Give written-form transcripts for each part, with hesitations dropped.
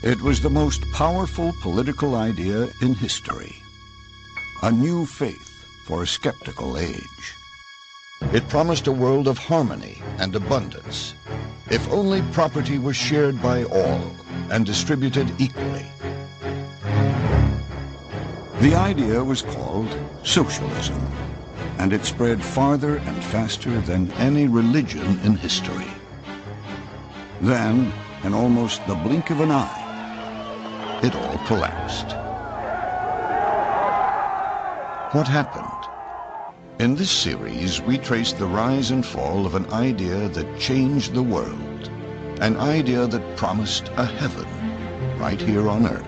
It was the most powerful political idea in history. A new faith for a skeptical age. It promised a world of harmony and abundance, if only property was shared by all and distributed equally. The idea was called socialism, and it spread farther and faster than any religion in history. Then, in almost the blink of an eye, it all collapsed. What happened? In this series, we trace the rise and fall of an idea that changed the world, an idea that promised a heaven right here on Earth.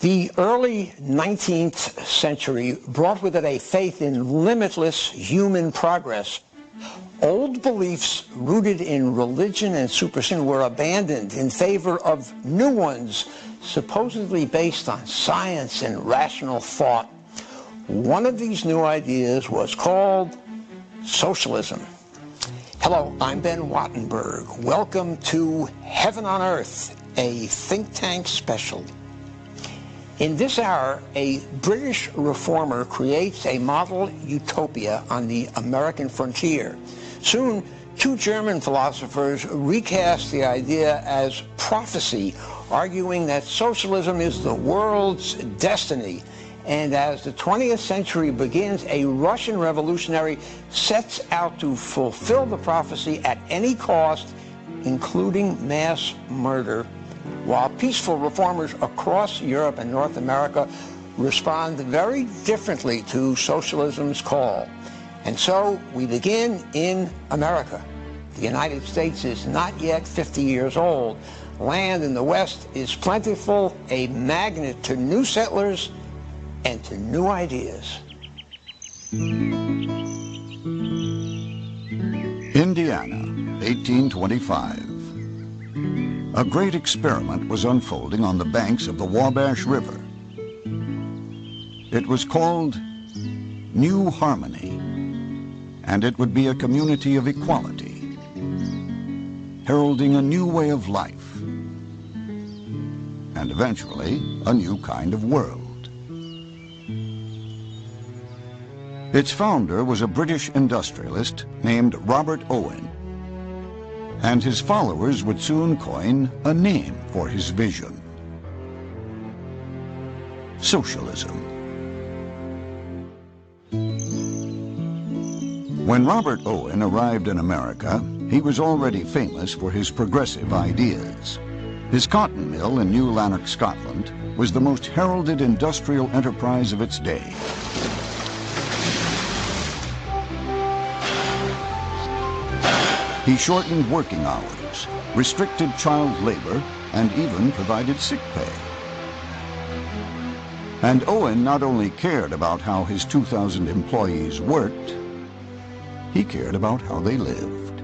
The early 19th century brought with it a faith in limitless human progress. Old beliefs rooted in religion and superstition were abandoned in favor of new ones, supposedly based on science and rational thought. One of these new ideas was called socialism. Hello, I'm Ben Wattenberg. Welcome to Heaven on Earth, a think tank special. In this hour, a British reformer creates a model utopia on the American frontier. Soon, two German philosophers recast the idea as prophecy, arguing that socialism is the world's destiny. And as the 20th century begins, a Russian revolutionary sets out to fulfill the prophecy at any cost, including mass murder, while peaceful reformers across Europe and North America respond very differently to socialism's call. And so we begin in America. The United States is not yet 50 years old. Land in the West is plentiful, a magnet to new settlers and to new ideas. Indiana, 1825. A great experiment was unfolding on the banks of the Wabash River. It was called New Harmony, and it would be a community of equality, heralding a new way of life, and eventually a new kind of world. Its founder was a British industrialist named Robert Owen, and his followers would soon coin a name for his vision: socialism. When Robert Owen arrived in America, he was already famous for his progressive ideas. His cotton mill in New Lanark, Scotland, was the most heralded industrial enterprise of its day. He shortened working hours, restricted child labor, and even provided sick pay. And Owen not only cared about how his 2,000 employees worked, he cared about how they lived.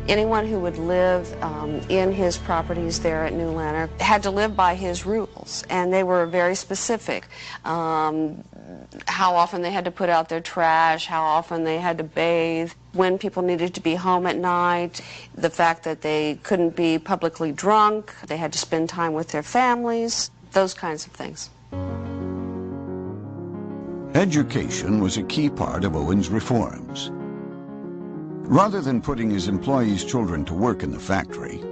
Anyone who would live in his properties there at New Lanark had to live by his rules, and they were very specific. How often they had to put out their trash, how often they had to bathe, when people needed to be home at night, the fact that they couldn't be publicly drunk, they had to spend time with their families, those kinds of things. Education was a key part of Owen's reforms. Rather than putting his employees' children to work in the factory,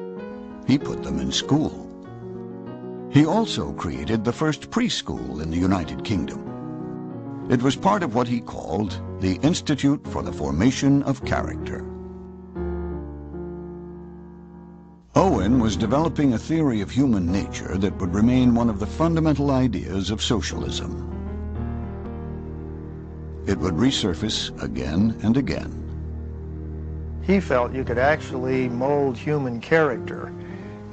he put them in school. He also created the first preschool in the United Kingdom. It was part of what he called the Institute for the Formation of Character. Owen was developing a theory of human nature that would remain one of the fundamental ideas of socialism. It would resurface again and again. He felt you could actually mold human character,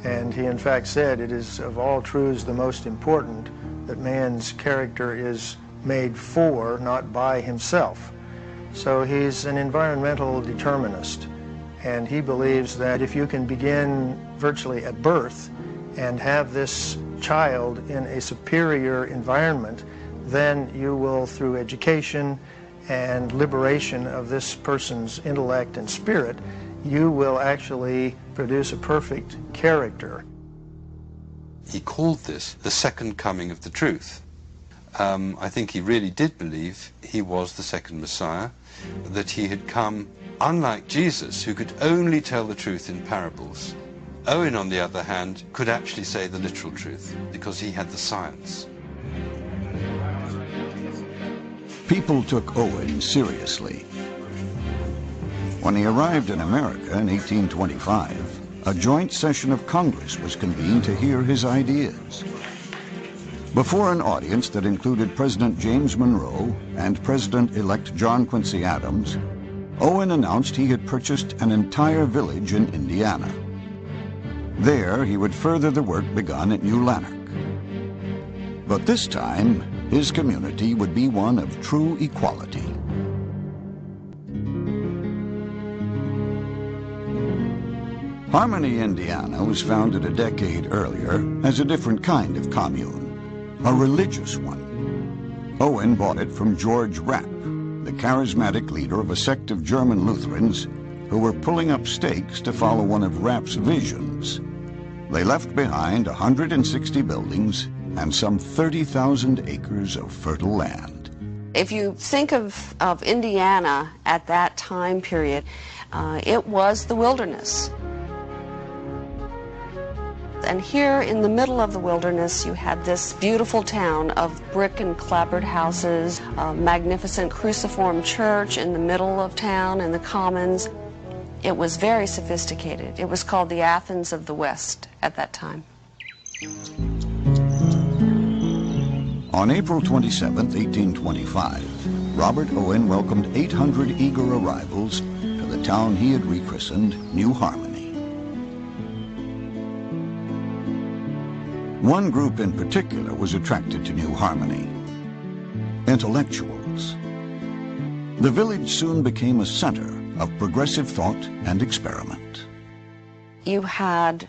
and he in fact said it is of all truths the most important that man's character is made for, not by himself. So he's an environmental determinist, and he believes that if you can begin virtually at birth and have this child in a superior environment, then you will, through education and liberation of this person's intellect and spirit, you will actually produce a perfect character. He called this the second coming of the truth. I think he really did believe he was the second Messiah, that he had come, unlike Jesus, who could only tell the truth in parables. Owen, on the other hand, could actually say the literal truth, because he had the science. People took Owen seriously. When he arrived in America in 1825, a joint session of Congress was convened to hear his ideas. Before an audience that included President James Monroe and President-elect John Quincy Adams, Owen announced he had purchased an entire village in Indiana. There, he would further the work begun at New Lanark. But this time, his community would be one of true equality. Harmony, Indiana was founded a decade earlier as a different kind of commune, a religious one. Owen bought it from George Rapp, the charismatic leader of a sect of German Lutherans who were pulling up stakes to follow one of Rapp's visions. They left behind 160 buildings and some 30,000 acres of fertile land. If you think of Indiana at that time period, it was the wilderness. And here in the middle of the wilderness, you had this beautiful town of brick and clapboard houses, a magnificent cruciform church in the middle of town in the commons. It was very sophisticated. It was called the Athens of the West at that time. On April 27, 1825, Robert Owen welcomed 800 eager arrivals to the town he had rechristened New Harmony. One group in particular was attracted to New Harmony: intellectuals. The village soon became a center of progressive thought and experiment. You had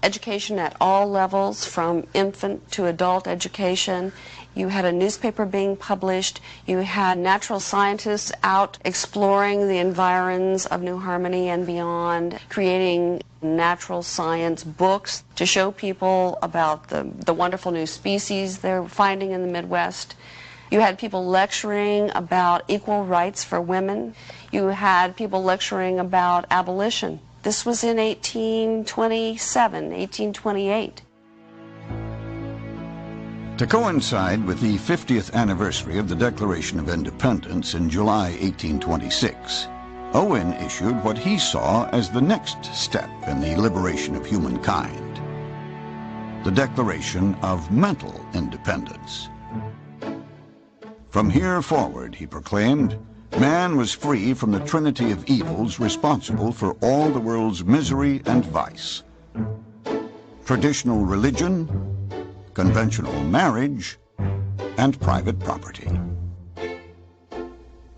education at all levels, from infant to adult education. You had a newspaper being published. You had natural scientists out exploring the environs of New Harmony and beyond, creating natural science books to show people about the wonderful new species they're finding in the Midwest. You had people lecturing about equal rights for women. You had people lecturing about abolition. This was in 1827, 1828. To coincide with the 50th anniversary of the Declaration of Independence in July 1826, Owen issued what he saw as the next step in the liberation of humankind: the Declaration of Mental Independence. From here forward, he proclaimed, man was free from the trinity of evils responsible for all the world's misery and vice: traditional religion, conventional marriage, and private property.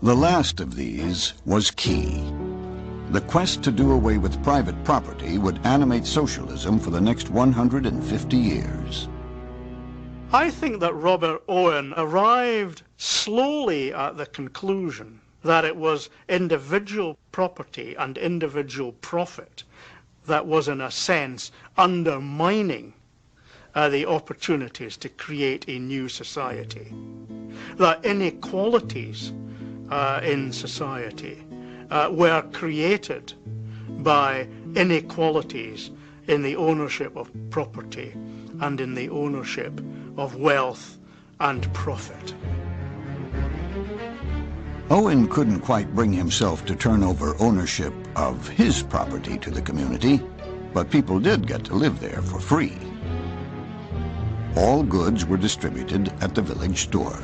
The last of these was key. The quest to do away with private property would animate socialism for the next 150 years. I think that Robert Owen arrived slowly at the conclusion that it was individual property and individual profit that was, in a sense, undermining the opportunities to create a new society. That inequalities in society were created by inequalities in the ownership of property and in the ownership of wealth and profit. Owen couldn't quite bring himself to turn over ownership of his property to the community, but people did get to live there for free. All goods were distributed at the village store.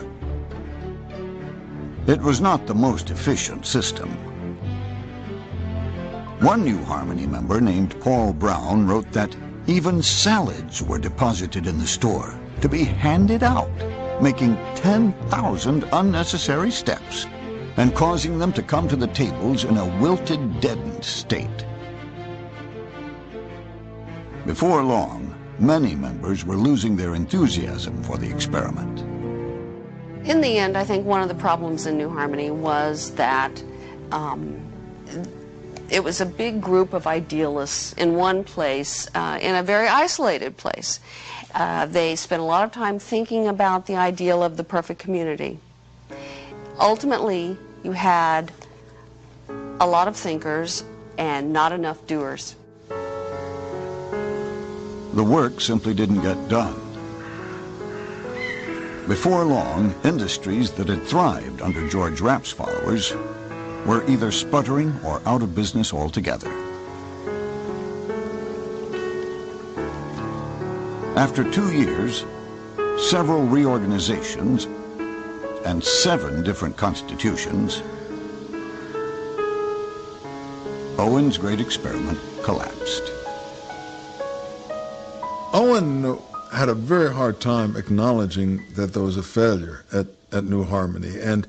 It was not the most efficient system. One New Harmony member named Paul Brown wrote that even salads were deposited in the store to be handed out making 10,000 unnecessary steps and causing them to come to the tables in a wilted, deadened state. Before long, many members were losing their enthusiasm for the experiment. In the end, I think one of the problems in New Harmony was that it was a big group of idealists in one place, in a very isolated place. They spent a lot of time thinking about the ideal of the perfect community. Ultimately, you had a lot of thinkers and not enough doers. The work simply didn't get done. Before long, industries that had thrived under George Rapp's followers were either sputtering or out of business altogether. After 2 years, several reorganizations, and 7 different constitutions, Owen's great experiment collapsed. Owen had a very hard time acknowledging that there was a failure at New Harmony, and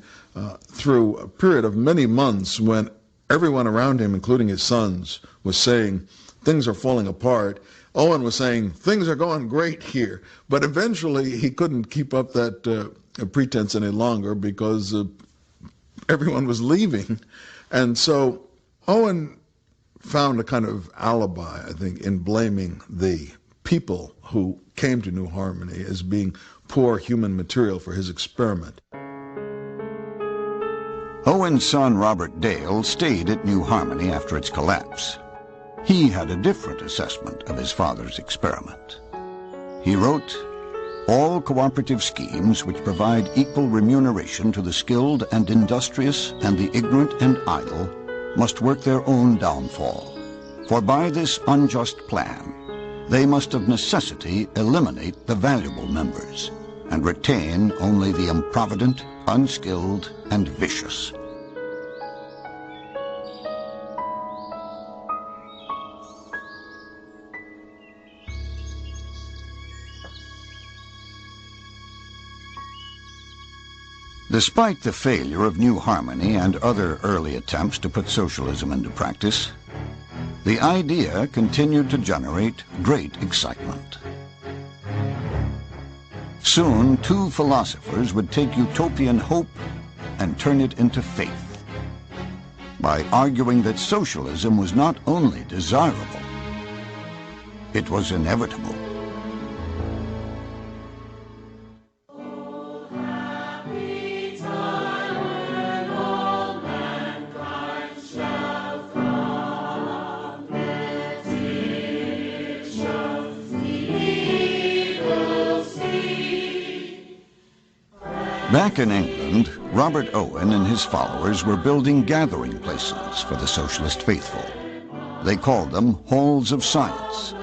through a period of many months when everyone around him, including his sons, was saying things are falling apart, Owen was saying things are going great here. But eventually he couldn't keep up that pretense any longer because everyone was leaving. And so Owen found a kind of alibi, I think, in blaming the people who came to New Harmony as being poor human material for his experiment. Owen's son Robert Dale stayed at New Harmony after its collapse. He had a different assessment of his father's experiment. He wrote, "All cooperative schemes which provide equal remuneration to the skilled and industrious and the ignorant and idle must work their own downfall. For by this unjust plan, they must of necessity eliminate the valuable members and retain only the improvident, unskilled, and vicious." Despite the failure of New Harmony and other early attempts to put socialism into practice, the idea continued to generate great excitement. Soon, 2 philosophers would take utopian hope and turn it into faith by arguing that socialism was not only desirable, it was inevitable. Back in England, Robert Owen and his followers were building gathering places for the socialist faithful. They called them halls of science.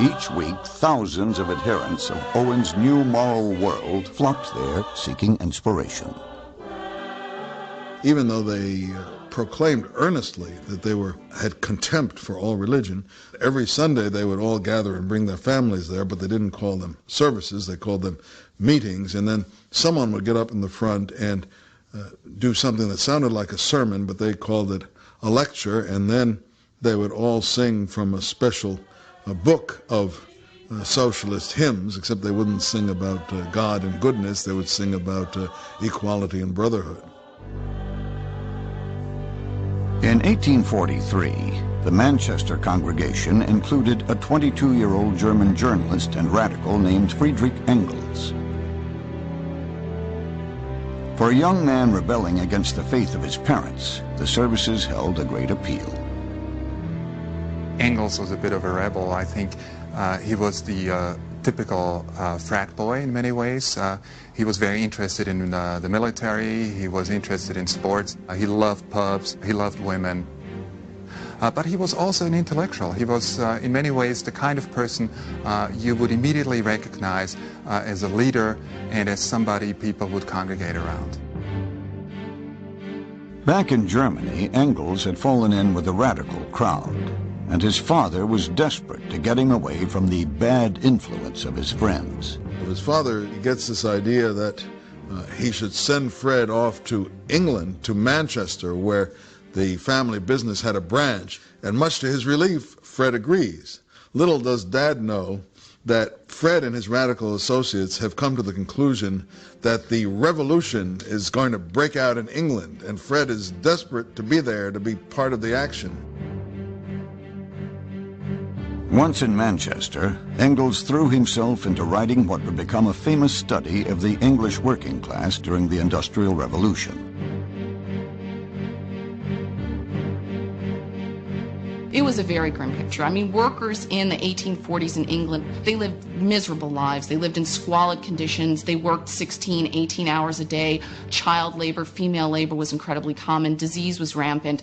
Each week, thousands of adherents of Owen's new moral world flocked there seeking inspiration. Even though they proclaimed earnestly that they had contempt for all religion, every Sunday they would all gather and bring their families there, but they didn't call them services, they called them meetings, and then someone would get up in the front and do something that sounded like a sermon, but they called it a lecture, and then they would all sing from a special book of socialist hymns, except they wouldn't sing about God and goodness, they would sing about equality and brotherhood. In 1843, the Manchester congregation included a 22-year-old German journalist and radical named Friedrich Engels. For a young man rebelling against the faith of his parents, the services held a great appeal. Engels was a bit of a rebel. I think he was the typical frat boy in many ways. He was very interested in the military, he was interested in sports, he loved pubs, he loved women. But he was also an intellectual. He was in many ways the kind of person you would immediately recognize as a leader and as somebody people would congregate around. Back in Germany, Engels had fallen in with a radical crowd, and his father was desperate to get him away from the bad influence of his friends. His father gets this idea that he should send Fred off to England, to Manchester, where the family business had a branch, and much to his relief, Fred agrees. Little does Dad know that Fred and his radical associates have come to the conclusion that the revolution is going to break out in England, and Fred is desperate to be there to be part of the action. Once in Manchester, Engels threw himself into writing what would become a famous study of the English working class during the Industrial Revolution. It was a very grim picture. I mean, workers in the 1840s in England, they lived miserable lives. They lived in squalid conditions. They worked 16, 18 hours a day. Child labor, female labor was incredibly common. Disease was rampant.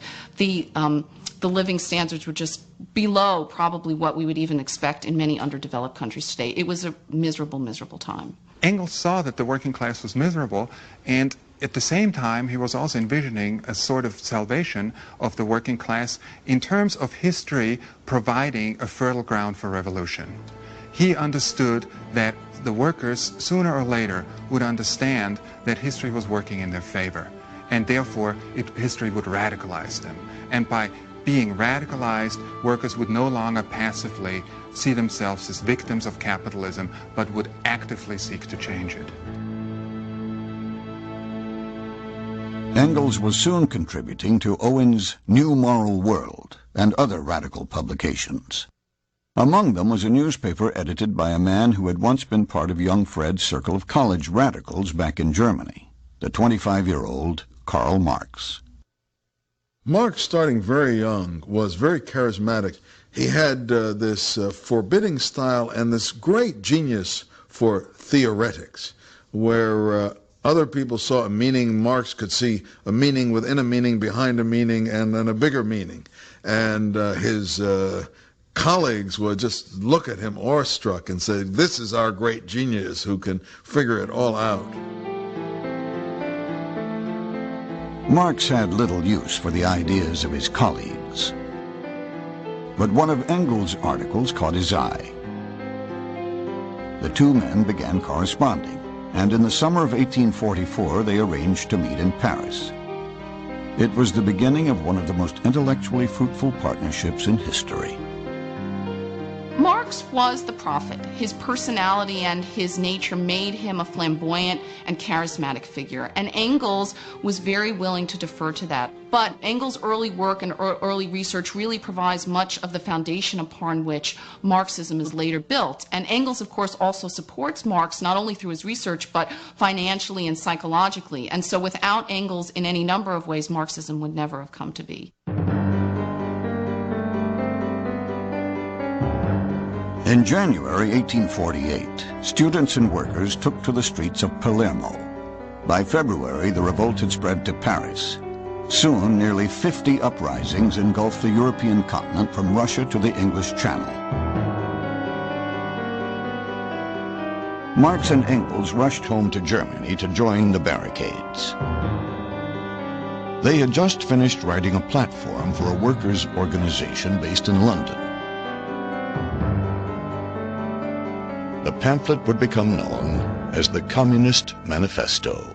The living standards were just below probably what we would even expect in many underdeveloped countries today. It was a miserable, miserable time. Engels saw that the working class was miserable, and at the same time he was also envisioning a sort of salvation of the working class in terms of history providing a fertile ground for revolution. He understood that the workers sooner or later would understand that history was working in their favor, and therefore history would radicalize them. And by being radicalized, workers would no longer passively see themselves as victims of capitalism, but would actively seek to change it. Engels was soon contributing to Owen's New Moral World and other radical publications. Among them was a newspaper edited by a man who had once been part of young Fred's circle of college radicals back in Germany, the 25-year-old Karl Marx. Marx, starting very young, was very charismatic. He had this forbidding style and this great genius for theoretics, where other people saw a meaning, Marx could see a meaning within a meaning, behind a meaning, and then a bigger meaning. And his colleagues would just look at him awestruck and say, "This is our great genius who can figure it all out." Marx had little use for the ideas of his colleagues. But one of Engels' articles caught his eye. The two men began corresponding, and in the summer of 1844 they arranged to meet in Paris. It was the beginning of one of the most intellectually fruitful partnerships in history. Marx was the prophet. His personality and his nature made him a flamboyant and charismatic figure, and Engels was very willing to defer to that. But Engels' early work and early research really provides much of the foundation upon which Marxism is later built. And Engels, of course, also supports Marx not only through his research, but financially and psychologically. And so without Engels, in any number of ways, Marxism would never have come to be. In January 1848, students and workers took to the streets of Palermo. By February, the revolt had spread to Paris. Soon, nearly 50 uprisings engulfed the European continent from Russia to the English Channel. Marx and Engels rushed home to Germany to join the barricades. They had just finished writing a platform for a workers' organization based in London. The pamphlet would become known as the Communist Manifesto.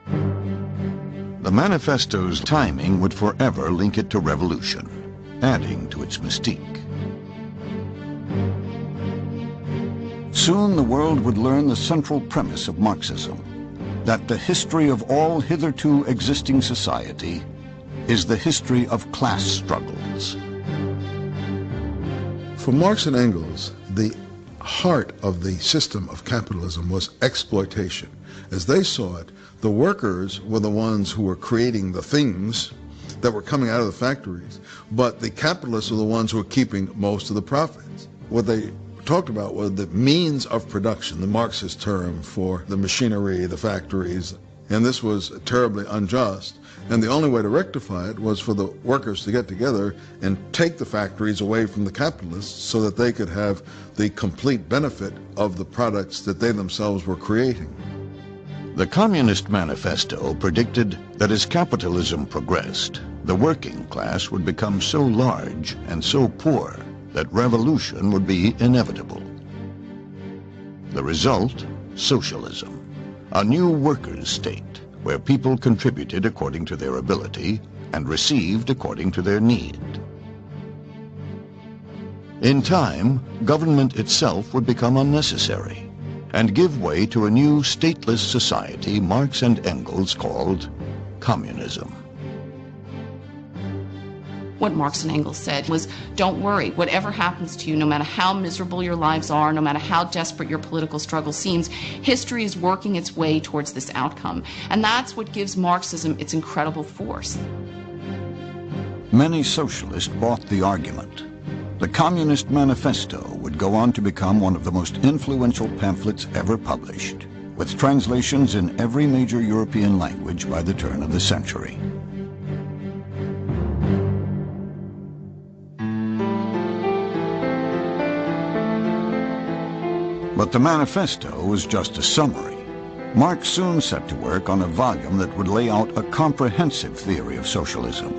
The manifesto's timing would forever link it to revolution, adding to its mystique. Soon the world would learn the central premise of Marxism, that the history of all hitherto existing society is the history of class struggles. For Marx and Engels, the heart of the system of capitalism was exploitation. As they saw it, the workers were the ones who were creating the things that were coming out of the factories, but the capitalists were the ones who were keeping most of the profits. What they talked about was the means of production, the Marxist term for the machinery, the factories, and this was terribly unjust. And the only way to rectify it was for the workers to get together and take the factories away from the capitalists so that they could have the complete benefit of the products that they themselves were creating. The Communist Manifesto predicted that as capitalism progressed, the working class would become so large and so poor that revolution would be inevitable. The result, socialism, a new workers' state where people contributed according to their ability and received according to their need. In time, government itself would become unnecessary and give way to a new stateless society Marx and Engels called communism. What Marx and Engels said was, don't worry, whatever happens to you, no matter how miserable your lives are, no matter how desperate your political struggle seems, history is working its way towards this outcome. And that's what gives Marxism its incredible force. Many socialists bought the argument. The Communist Manifesto would go on to become one of the most influential pamphlets ever published, with translations in every major European language by the turn of the century. But the manifesto was just a summary. Marx soon set to work on a volume that would lay out a comprehensive theory of socialism.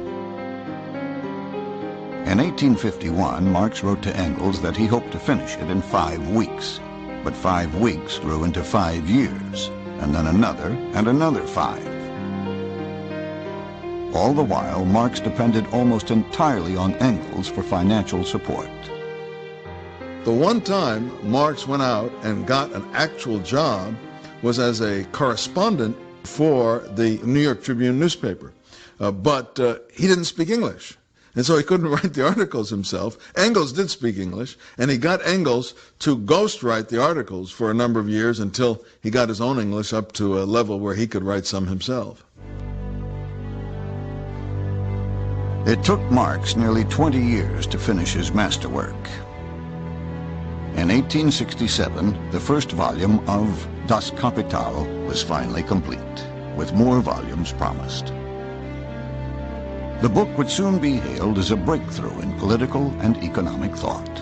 In 1851, Marx wrote to Engels that he hoped to finish it in 5 weeks. But 5 weeks grew into 5 years, and then another and another 5. All the while, Marx depended almost entirely on Engels for financial support. The one time Marx went out and got an actual job was as a correspondent for the New York Tribune newspaper. But he didn't speak English, and so he couldn't write the articles himself. Engels did speak English, and he got Engels to ghostwrite the articles for a number of years until he got his own English up to a level where he could write some himself. It took Marx nearly 20 years to finish his masterwork. In 1867, the first volume of Das Kapital was finally complete, with more volumes promised. The book would soon be hailed as a breakthrough in political and economic thought.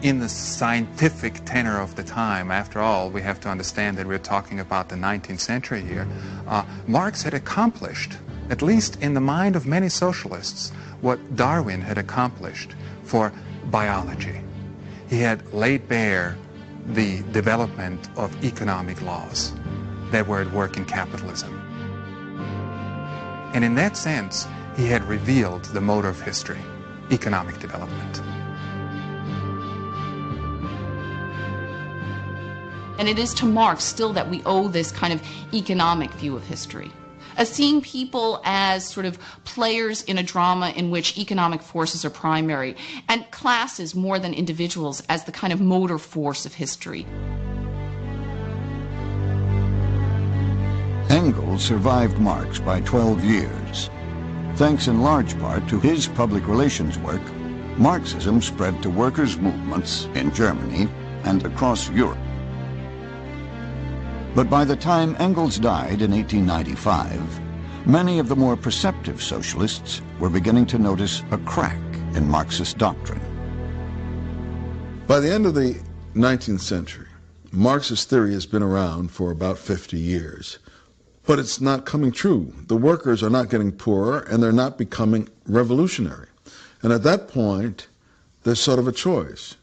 In the scientific tenor of the time, after all, we have to understand that we're talking about the 19th century here, Marx had accomplished, at least in the mind of many socialists, what Darwin had accomplished for biology. He had laid bare the development of economic laws that were at work in capitalism. And in that sense, he had revealed the motor of history, economic development. And it is to Marx still that we owe this kind of economic view of history, as seeing people as sort of players in a drama in which economic forces are primary, and classes more than individuals as the kind of motor force of history. Engels survived Marx by 12 years. Thanks in large part to his public relations work, Marxism spread to workers' movements in Germany and across Europe. But by the time Engels died in 1895, many of the more perceptive socialists were beginning to notice a crack in Marxist doctrine. By the end of the 19th century, Marxist theory has been around for about 50 years. But it's not coming true. The workers are not getting poorer, and they're not becoming revolutionary. And at that point, there's sort of a choice.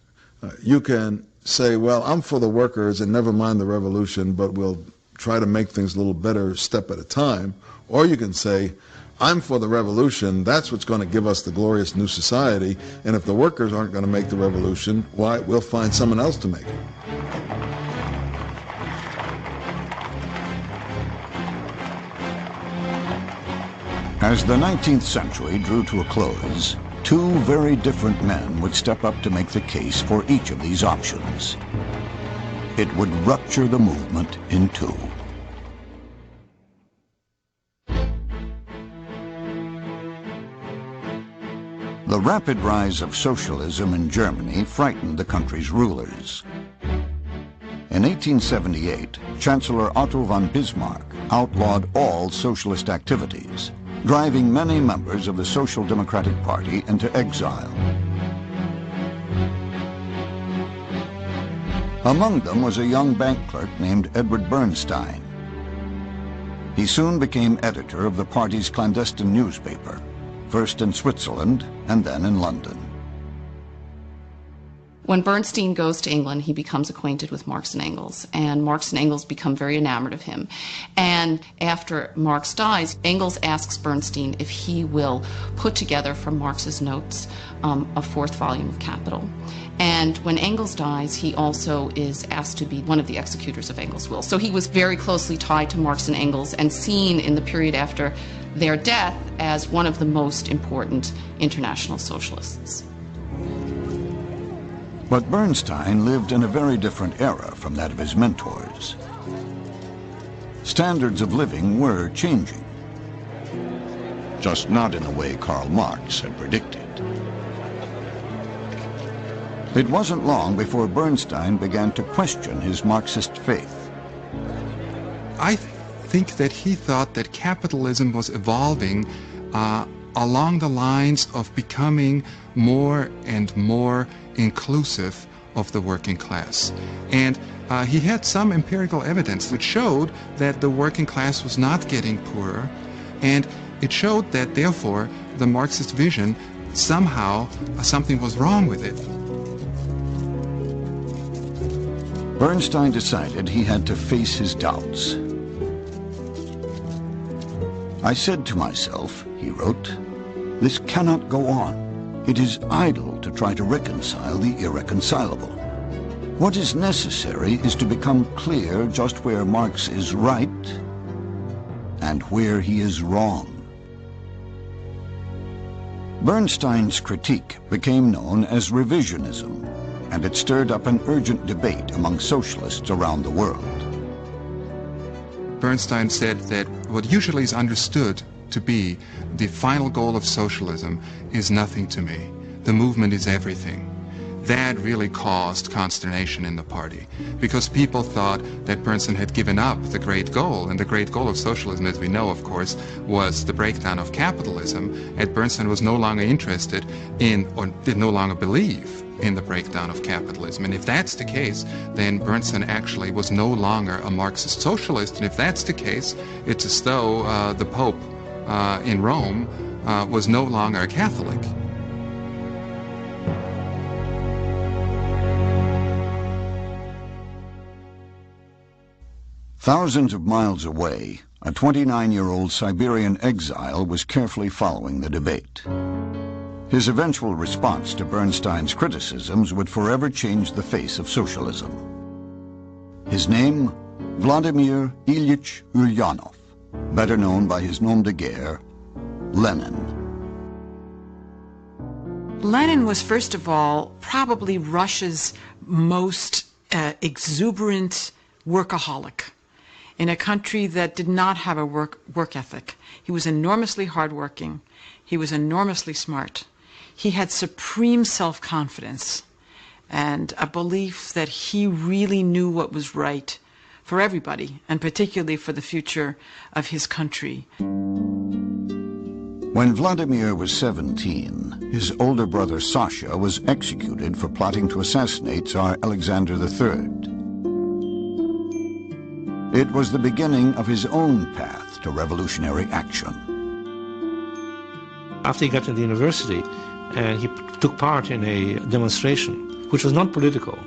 You can say, well, I'm for the workers and never mind the revolution, but we'll try to make things a little better step at a time. Or you can say, I'm for the revolution, that's what's going to give us the glorious new society, and if the workers aren't going to make the revolution, why, we'll find someone else to make it. As the 19th century drew to a close, 2 very different men would step up to make the case for each of these options. It would rupture the movement in 2. The rapid rise of socialism in Germany frightened the country's rulers. In 1878, Chancellor Otto von Bismarck outlawed all socialist activities, driving many members of the Social Democratic Party into exile. Among them was a young bank clerk named Edward Bernstein. He soon became editor of the party's clandestine newspaper, first in Switzerland and then in London. When Bernstein goes to England, he becomes acquainted with Marx and Engels, and Marx and Engels become very enamored of him. And after Marx dies, Engels asks Bernstein if he will put together from Marx's notes a fourth volume of Capital. And when Engels dies, he also is asked to be one of the executors of Engels' will. So he was very closely tied to Marx and Engels and seen in the period after their death as one of the most important international socialists. But Bernstein lived in a very different era from that of his mentors. Standards of living were changing, just not in the way Karl Marx had predicted. It wasn't long before Bernstein began to question his Marxist faith. I think that he thought that capitalism was evolving along the lines of becoming more and more inclusive of the working class. And he had some empirical evidence that showed that the working class was not getting poorer, and it showed that therefore the Marxist vision, somehow something was wrong with it. Bernstein decided he had to face his doubts. "I said to myself," he wrote, "this cannot go on. It is idle to try to reconcile the irreconcilable. What is necessary is to become clear just where Marx is right and where he is wrong." Bernstein's critique became known as revisionism, and it stirred up an urgent debate among socialists around the world. Bernstein said that what usually is understood to be the final goal of socialism is nothing to me. The movement is everything. That really caused consternation in the party, because people thought that Bernstein had given up the great goal, and the great goal of socialism, as we know, of course, was the breakdown of capitalism, and Bernstein was no longer interested in, or did no longer believe in, the breakdown of capitalism. And if that's the case, then Bernstein actually was no longer a Marxist socialist, and if that's the case, it's as though the Pope in Rome was no longer a Catholic. Thousands of miles away, a 29-year-old Siberian exile was carefully following the debate. His eventual response to Bernstein's criticisms would forever change the face of socialism. His name, Vladimir Ilyich Ulyanov, better known by his nom de guerre, Lenin. Lenin was, first of all, probably Russia's most exuberant workaholic in a country that did not have a work ethic. He was enormously hardworking. He was enormously smart. He had supreme self-confidence and a belief that he really knew what was right for everybody, and particularly for the future of his country. When Vladimir was 17, his older brother Sasha was executed for plotting to assassinate Tsar Alexander III. It was the beginning of his own path to revolutionary action. After he got to the university, and he took part in a demonstration, which was not political.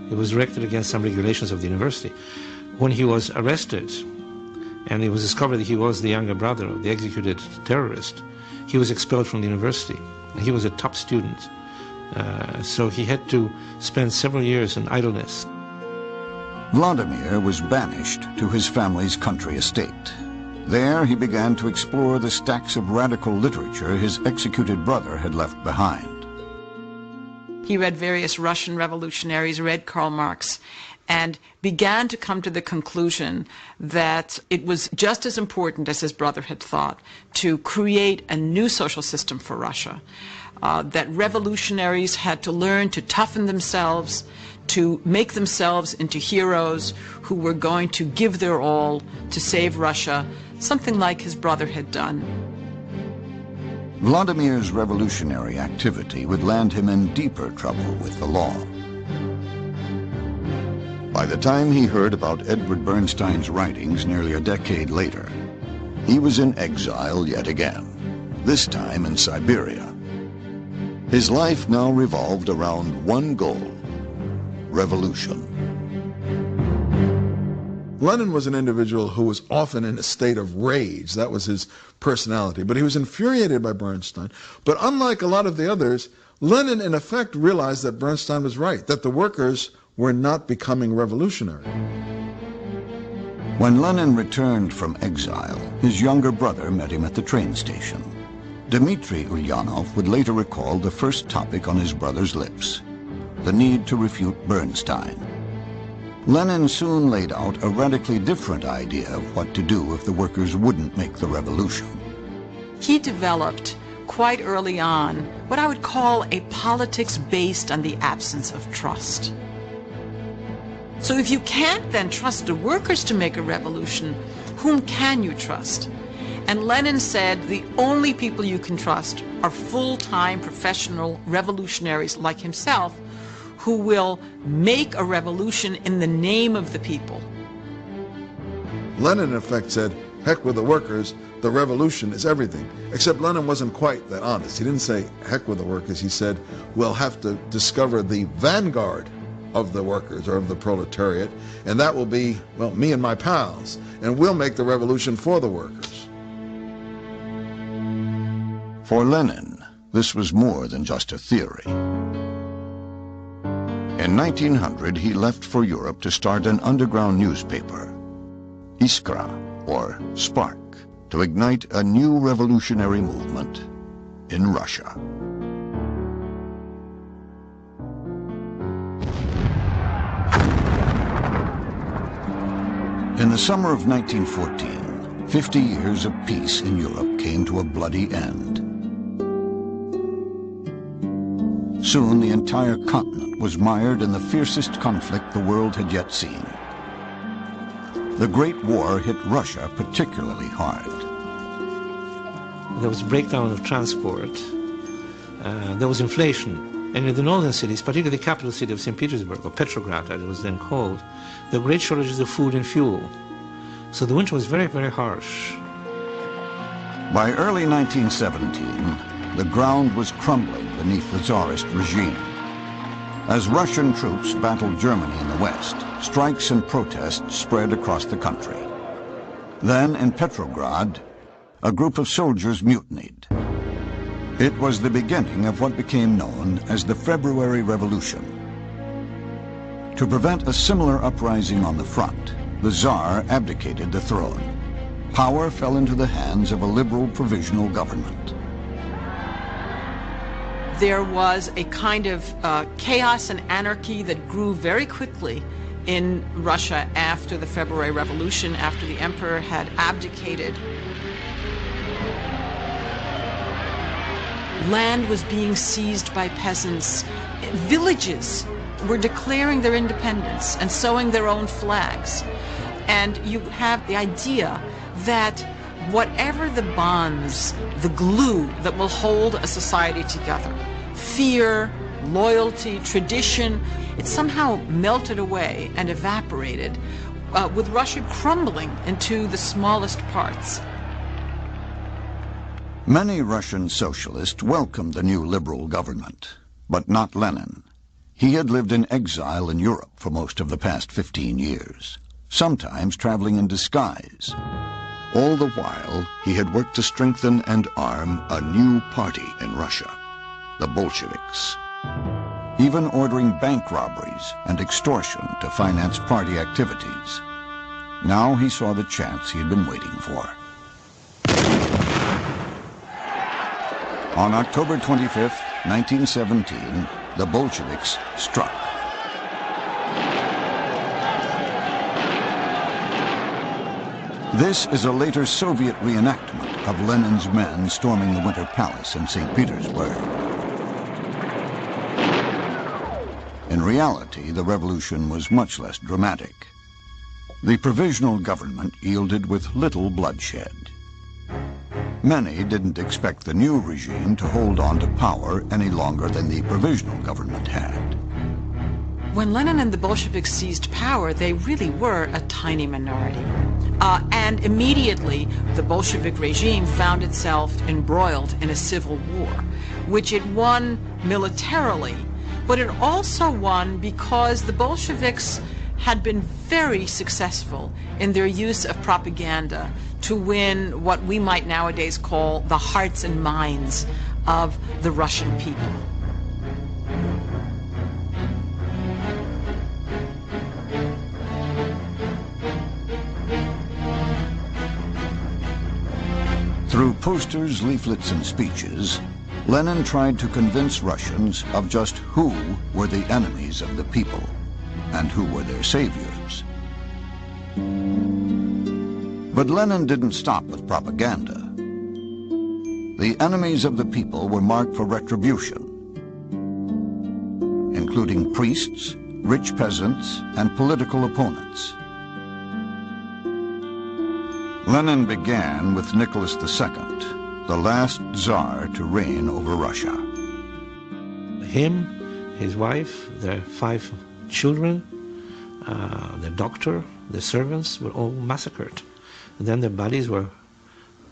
It was directed against some regulations of the university. When he was arrested, and it was discovered that he was the younger brother of the executed terrorist, he was expelled from the university. He was a top student, so he had to spend several years in idleness. Vladimir was banished to his family's country estate. There he began to explore the stacks of radical literature his executed brother had left behind. He read various Russian revolutionaries, read Karl Marx, and began to come to the conclusion that it was just as important as his brother had thought to create a new social system for Russia, that revolutionaries had to learn to toughen themselves, to make themselves into heroes who were going to give their all to save Russia, something like his brother had done. Vladimir's revolutionary activity would land him in deeper trouble with the law. By the time he heard about Edward Bernstein's writings nearly a decade later, he was in exile yet again, this time in Siberia. His life now revolved around one goal: revolution. Lenin was an individual who was often in a state of rage. That was his personality. But he was infuriated by Bernstein. But unlike a lot of the others, Lenin in effect realized that Bernstein was right, that the workers were not becoming revolutionary. When Lenin returned from exile, his younger brother met him at the train station. Dmitry Ulyanov would later recall the first topic on his brother's lips, the need to refute Bernstein. Lenin soon laid out a radically different idea of what to do if the workers wouldn't make the revolution. He developed quite early on what I would call a politics based on the absence of trust. So if you can't then trust the workers to make a revolution, whom can you trust? And Lenin said the only people you can trust are full-time professional revolutionaries like himself, who will make a revolution in the name of the people. Lenin in effect said, heck with the workers, the revolution is everything. Except Lenin wasn't quite that honest. He didn't say, heck with the workers. He said, we'll have to discover the vanguard of the workers or of the proletariat, and that will be, well, me and my pals, and we'll make the revolution for the workers. For Lenin, this was more than just a theory. In 1900, he left for Europe to start an underground newspaper, Iskra, or Spark, to ignite a new revolutionary movement in Russia. In the summer of 1914, 50 years of peace in Europe came to a bloody end. Soon the entire continent was mired in the fiercest conflict the world had yet seen. The Great War hit Russia particularly hard. There was breakdown of transport. There was inflation. And in the northern cities, particularly the capital city of St. Petersburg, or Petrograd as it was then called, there were great shortages of food and fuel. So the winter was very, very harsh. By early 1917, the ground was crumbling beneath the Tsarist regime. As Russian troops battled Germany in the west, strikes and protests spread across the country. Then, in Petrograd, a group of soldiers mutinied. It was the beginning of what became known as the February Revolution. To prevent a similar uprising on the front, the Tsar abdicated the throne. Power fell into the hands of a liberal provisional government. There was a kind of chaos and anarchy that grew very quickly in Russia after the February Revolution, after the emperor had abdicated. Land was being seized by peasants. Villages were declaring their independence and sewing their own flags. And you have the idea that whatever the bonds, the glue that will hold a society together, fear, loyalty, tradition, it somehow melted away and evaporated, with Russia crumbling into the smallest parts. Many Russian socialists welcomed the new liberal government, but not Lenin. He had lived in exile in Europe for most of the past 15 years, sometimes traveling in disguise. All the while, he had worked to strengthen and arm a new party in Russia, the Bolsheviks, even ordering bank robberies and extortion to finance party activities. Now he saw the chance he had been waiting for. On October 25th, 1917, the Bolsheviks struck. This is a later Soviet reenactment of Lenin's men storming the Winter Palace in St. Petersburg. In reality, the revolution was much less dramatic. The provisional government yielded with little bloodshed. Many didn't expect the new regime to hold on to power any longer than the provisional government had. When Lenin and the Bolsheviks seized power, they really were a tiny minority. And immediately, the Bolshevik regime found itself embroiled in a civil war, which it won militarily, but it also won because the Bolsheviks had been very successful in their use of propaganda to win what we might nowadays call the hearts and minds of the Russian people. Through posters, leaflets, and speeches, Lenin tried to convince Russians of just who were the enemies of the people and who were their saviors. But Lenin didn't stop with propaganda. The enemies of the people were marked for retribution, including priests, rich peasants, and political opponents. Lenin began with Nicholas II, the last Tsar to reign over Russia. Him, his wife, their 5 children, the doctor, the servants were all massacred. And then their bodies were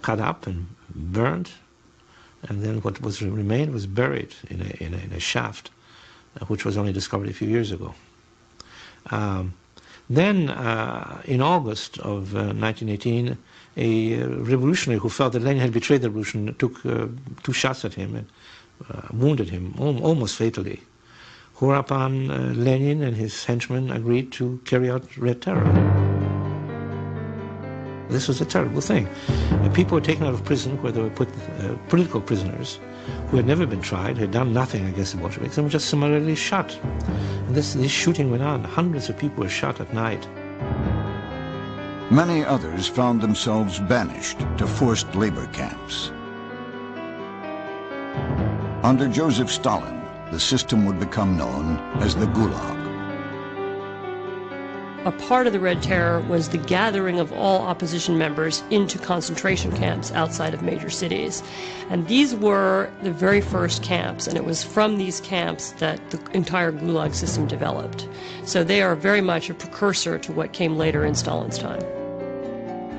cut up and burned, and then what was remained was buried in a shaft, which was only discovered a few years ago. Then, in August of 1918, a revolutionary who felt that Lenin had betrayed the revolution took 2 shots at him and wounded him almost fatally. Whereupon Lenin and his henchmen agreed to carry out Red Terror. This was a terrible thing. People were taken out of prison where they were put political prisoners who had never been tried, had done nothing against the Bolsheviks, and were just summarily shot. And this shooting went on. Hundreds of people were shot at night. Many others found themselves banished to forced labor camps. Under Joseph Stalin, the system would become known as the Gulag. A part of the Red Terror was the gathering of all opposition members into concentration camps outside of major cities. And these were the very first camps, and it was from these camps that the entire Gulag system developed. So they are very much a precursor to what came later in Stalin's time.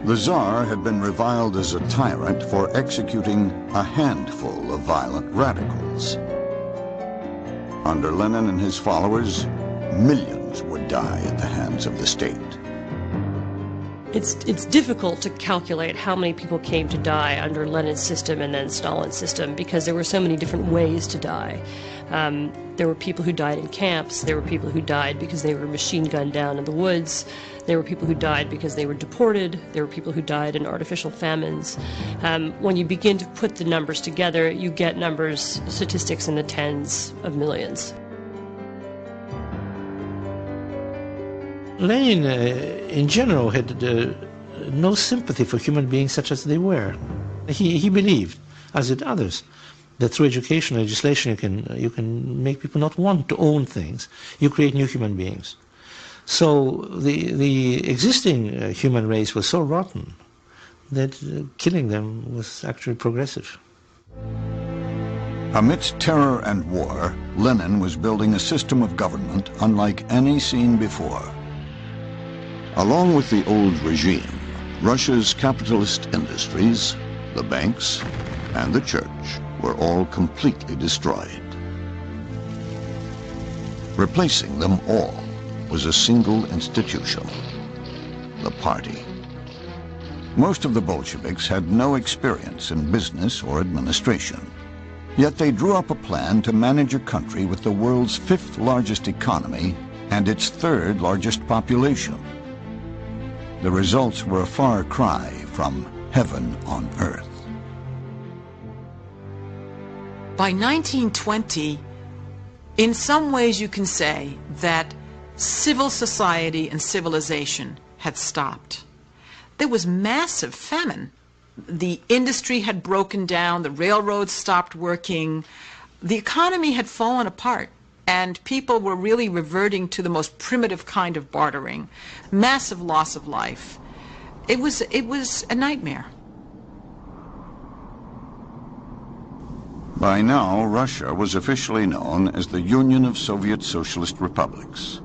The Tsar had been reviled as a tyrant for executing a handful of violent radicals. Under Lenin and his followers, millions would die at the hands of the state. It's difficult to calculate how many people came to die under Lenin's system and then Stalin's system because there were so many different ways to die. There were people who died in camps. There were people who died because they were machine gunned down in the woods. There were people who died because they were deported. There were people who died in artificial famines. When you begin to put the numbers together, you get statistics in the tens of millions. Lenin, in general, had no sympathy for human beings such as they were. He believed, as did others, that through education and legislation you can make people not want to own things. You create new human beings. So the existing human race was so rotten that killing them was actually progressive. Amidst terror and war, Lenin was building a system of government unlike any seen before. Along with the old regime, Russia's capitalist industries, the banks, and the church were all completely destroyed. Replacing them all was a single institution, the party. Most of the Bolsheviks had no experience in business or administration, yet they drew up a plan to manage a country with the world's 5th largest economy and its 3rd largest population. The results were a far cry from heaven on earth. By 1920, in some ways you can say that civil society and civilization had stopped. There was massive famine. The industry had broken down, the railroads stopped working, the economy had fallen apart, and people were really reverting to the most primitive kind of bartering. Massive loss of life. It was a nightmare. By now, Russia was officially known as the Union of Soviet Socialist Republics.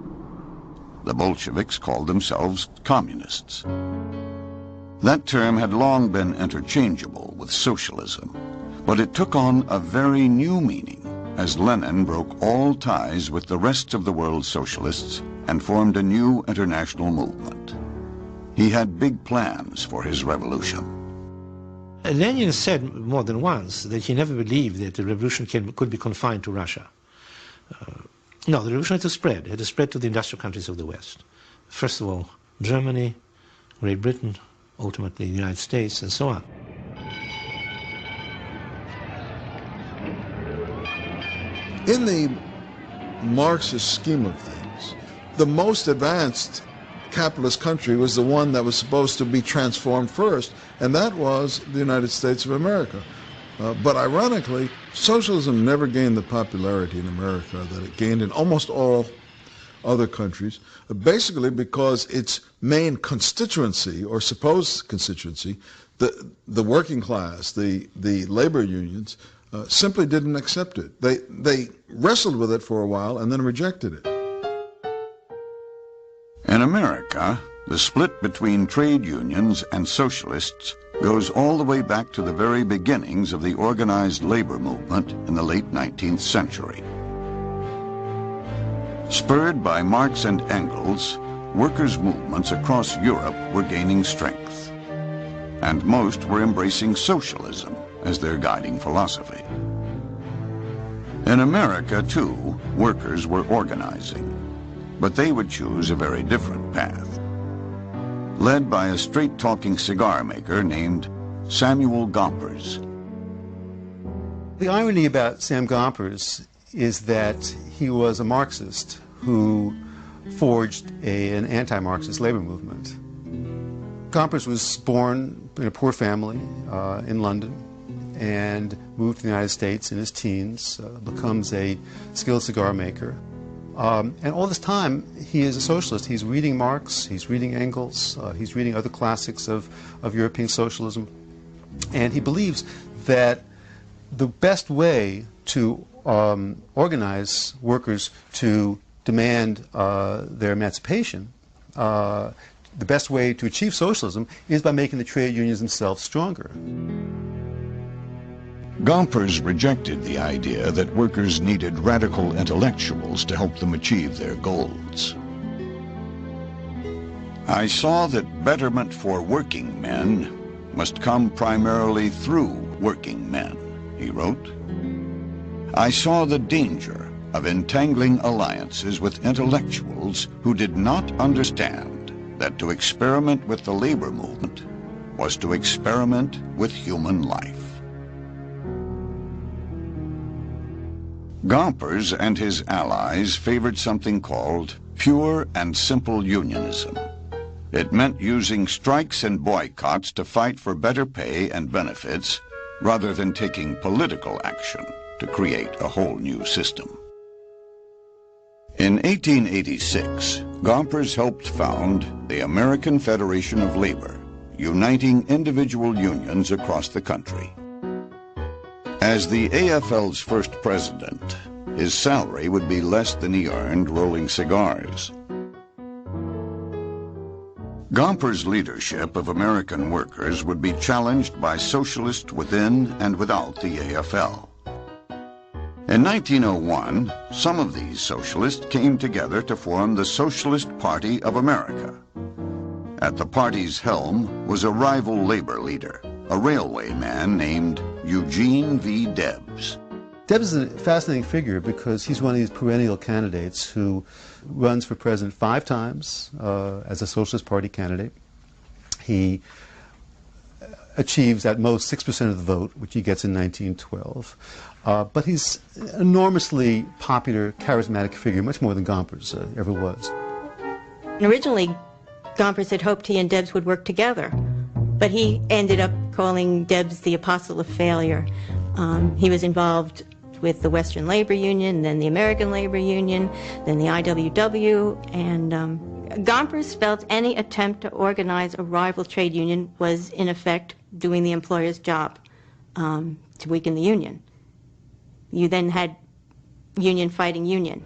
The Bolsheviks called themselves communists. That term had long been interchangeable with socialism, but it took on a very new meaning as Lenin broke all ties with the rest of the world's socialists and formed a new international movement. He had big plans for his revolution. Lenin said more than once that he never believed that the revolution could be confined to Russia. No, the revolution had to spread. It had to spread to the industrial countries of the West. First of all, Germany, Great Britain, ultimately the United States, and so on. In the Marxist scheme of things, the most advanced capitalist country was the one that was supposed to be transformed first, and that was the United States of America. But ironically, socialism never gained the popularity in America that it gained in almost all other countries, basically because its main constituency, or supposed constituency, the working class, the labor unions, simply didn't accept it. They wrestled with it for a while and then rejected it. In America, the split between trade unions and socialists goes all the way back to the very beginnings of the organized labor movement in the late 19th century. Spurred by Marx and Engels, workers' movements across Europe were gaining strength, and most were embracing socialism as their guiding philosophy. In America, too, workers were organizing, but they would choose a very different path. Led by a straight-talking cigar maker named Samuel Gompers. The irony about Sam Gompers is that he was a Marxist who forged an anti-Marxist labor movement. Gompers was born in a poor family in London and moved to the United States in his teens, becomes a skilled cigar maker. And all this time, he is a socialist. He's reading Marx, he's reading Engels, he's reading other classics of European socialism. And he believes that the best way to organize workers to demand their emancipation, the best way to achieve socialism is by making the trade unions themselves stronger. Gompers rejected the idea that workers needed radical intellectuals to help them achieve their goals. I saw that betterment for working men must come primarily through working men, he wrote. I saw the danger of entangling alliances with intellectuals who did not understand that to experiment with the labor movement was to experiment with human life. Gompers and his allies favored something called pure and simple unionism. It meant using strikes and boycotts to fight for better pay and benefits rather than taking political action to create a whole new system. In 1886, Gompers helped found the American Federation of Labor, uniting individual unions across the country. As the AFL's first president, his salary would be less than he earned rolling cigars. Gompers' leadership of American workers would be challenged by socialists within and without the AFL. In 1901, some of these socialists came together to form the Socialist Party of America. At the party's helm was a rival labor leader, a railway man named Eugene V. Debs. Debs is a fascinating figure because he's one of these perennial candidates who runs for president 5 times as a Socialist Party candidate. He achieves at most 6% of the vote, which he gets in 1912. But he's an enormously popular, charismatic figure, much more than Gompers ever was. Originally, Gompers had hoped he and Debs would work together, but he ended up calling Debs the apostle of failure. He was involved with the Western Labor Union, then the American Labor Union, then the IWW, and Gompers felt any attempt to organize a rival trade union was, in effect, doing the employer's job to weaken the union. You then had union fighting union.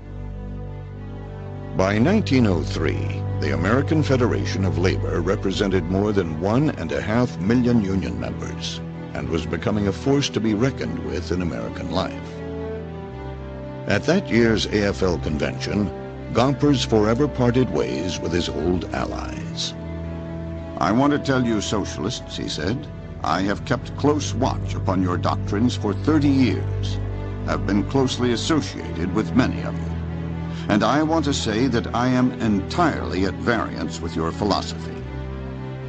By 1903, the American Federation of Labor represented more than 1.5 million union members and was becoming a force to be reckoned with in American life. At that year's AFL convention, Gompers forever parted ways with his old allies. "I want to tell you, socialists," he said, "I have kept close watch upon your doctrines for 30 years, have been closely associated with many of you, and I want to say that I am entirely at variance with your philosophy.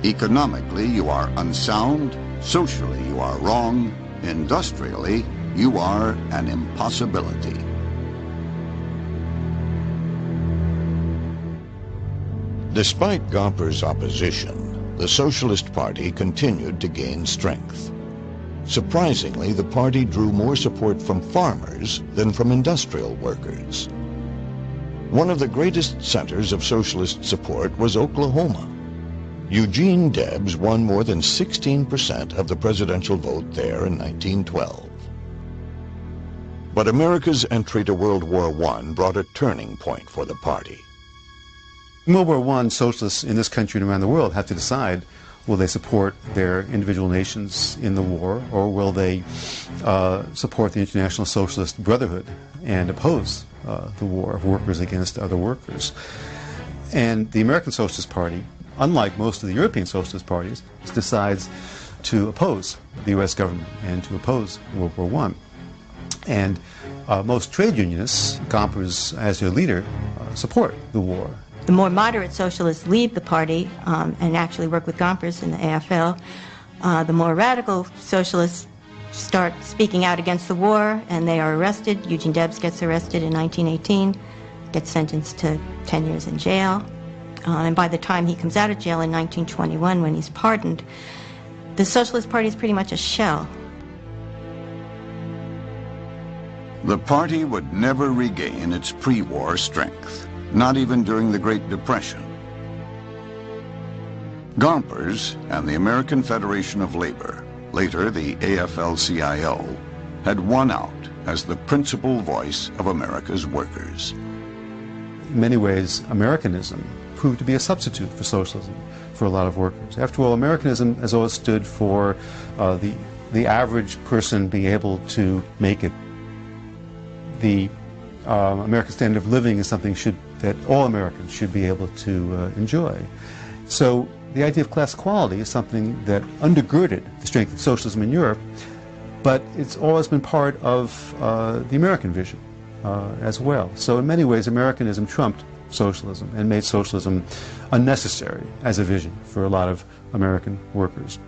Economically, you are unsound, socially, you are wrong, industrially, you are an impossibility." Despite Gompers' opposition, the Socialist Party continued to gain strength. Surprisingly, the party drew more support from farmers than from industrial workers. One of the greatest centers of socialist support was Oklahoma. Eugene Debs won more than 16% of the presidential vote there in 1912. But America's entry to World War I brought a turning point for the party. In World War I, socialists in this country and around the world have to decide, will they support their individual nations in the war, or will they support the International Socialist Brotherhood and oppose the war of workers against other workers? And the American Socialist Party, unlike most of the European socialist parties, decides to oppose the U.S. government and to oppose World War I. And most trade unionists, Gompers as their leader, support the war. The more moderate socialists leave the party and actually work with Gompers in the AFL. The more radical socialists start speaking out against the war, and they are arrested. Eugene Debs gets arrested in 1918, gets sentenced to 10 years in jail. And by the time he comes out of jail in 1921, when he's pardoned, the Socialist Party is pretty much a shell. The party would never regain its pre-war strength, not even during the Great Depression. Gompers and the American Federation of Labor, later the AFL-CIO, had won out as the principal voice of America's workers. In many ways, Americanism proved to be a substitute for socialism for a lot of workers. After all, Americanism has always stood for the average person being able to make it. The American standard of living is something that all Americans should be able to enjoy. So the idea of class equality is something that undergirded the strength of socialism in Europe, but it's always been part of the American vision as well. So in many ways, Americanism trumped socialism and made socialism unnecessary as a vision for a lot of American workers.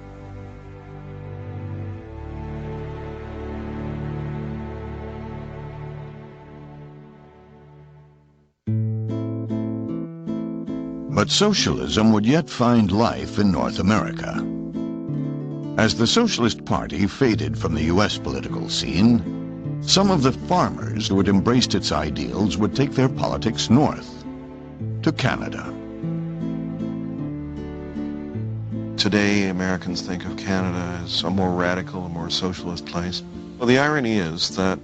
But socialism would yet find life in North America. As the Socialist Party faded from the U.S. political scene, some of the farmers who had embraced its ideals would take their politics north, to Canada. Today, Americans think of Canada as a more radical, a more socialist place. Well, the irony is that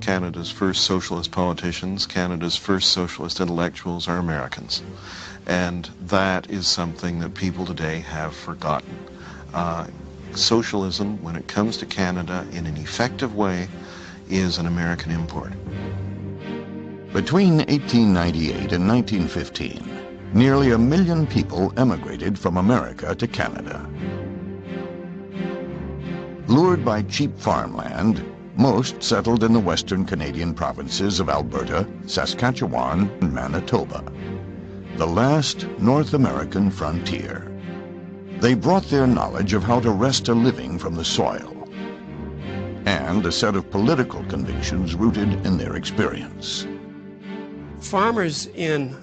Canada's first socialist politicians, Canada's first socialist intellectuals are Americans. And that is something that people today have forgotten. Socialism, when it comes to Canada in an effective way, is an American import. Between 1898 and 1915, nearly 1 million people emigrated from America to Canada. Lured by cheap farmland, most settled in the western Canadian provinces of Alberta, Saskatchewan, and Manitoba, the last North American frontier. They brought their knowledge of how to wrest a living from the soil, and a set of political convictions rooted in their experience. Farmers in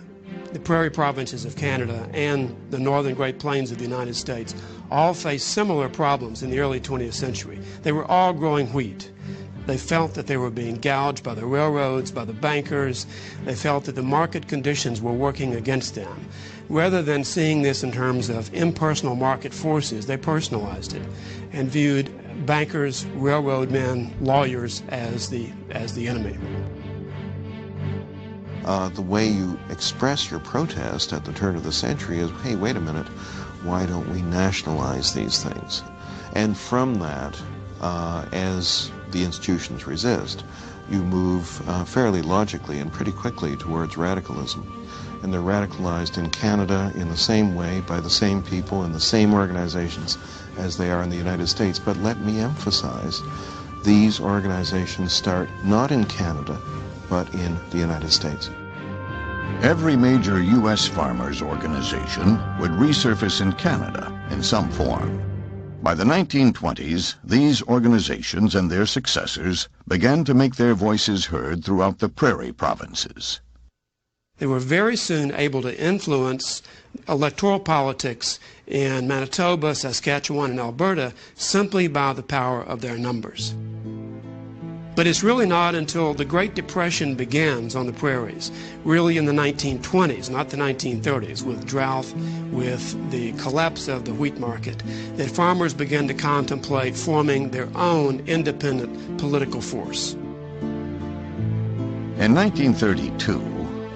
the prairie provinces of Canada and the northern Great Plains of the United States all faced similar problems in the early 20th century. They were all growing wheat. They felt that they were being gouged by the railroads, by the bankers. They felt that the market conditions were working against them. Rather than seeing this in terms of impersonal market forces, they personalized it and viewed bankers, railroad men, lawyers as the enemy. The way you express your protest at the turn of the century is, hey, wait a minute, why don't we nationalize these things? And from that, as the institutions resist, you move fairly logically and pretty quickly towards radicalism. And they're radicalized in Canada in the same way, by the same people, in the same organizations as they are in the United States. But let me emphasize, these organizations start not in Canada, but in the United States. Every major U.S. farmers' organization would resurface in Canada in some form. By the 1920s, these organizations and their successors began to make their voices heard throughout the prairie provinces. They were very soon able to influence electoral politics in Manitoba, Saskatchewan, and Alberta simply by the power of their numbers. But it's really not until the Great Depression begins on the prairies, really in the 1920s, not the 1930s, with drought, with the collapse of the wheat market, that farmers began to contemplate forming their own independent political force. In 1932,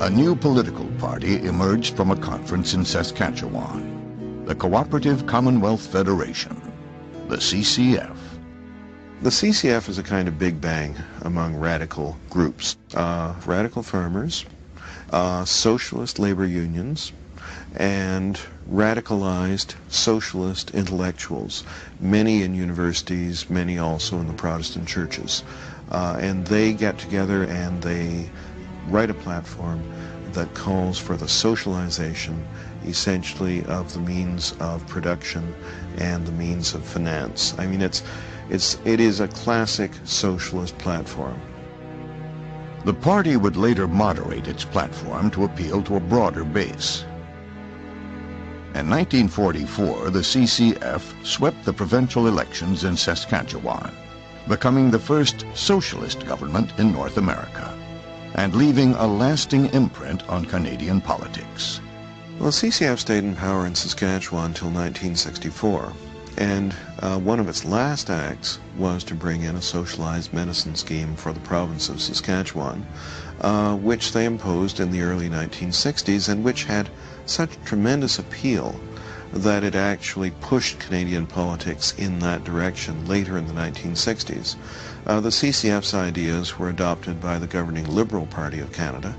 a new political party emerged from a conference in Saskatchewan, the Cooperative Commonwealth Federation, the CCF. The CCF is a kind of big bang among radical groups. Radical farmers, socialist labor unions, and radicalized socialist intellectuals, many in universities, many also in the Protestant churches. And they get together and they write a platform that calls for the socialization, essentially, of the means of production and the means of finance. I mean, it is a classic socialist platform. The party would later moderate its platform to appeal to a broader base. In 1944, the CCF swept the provincial elections in Saskatchewan, becoming the first socialist government in North America, and leaving a lasting imprint on Canadian politics. Well, the CCF stayed in power in Saskatchewan until 1964. And one of its last acts was to bring in a socialized medicine scheme for the province of Saskatchewan, which they imposed in the early 1960s and which had such tremendous appeal that it actually pushed Canadian politics in that direction later in the 1960s. The CCF's ideas were adopted by the governing Liberal Party of Canada,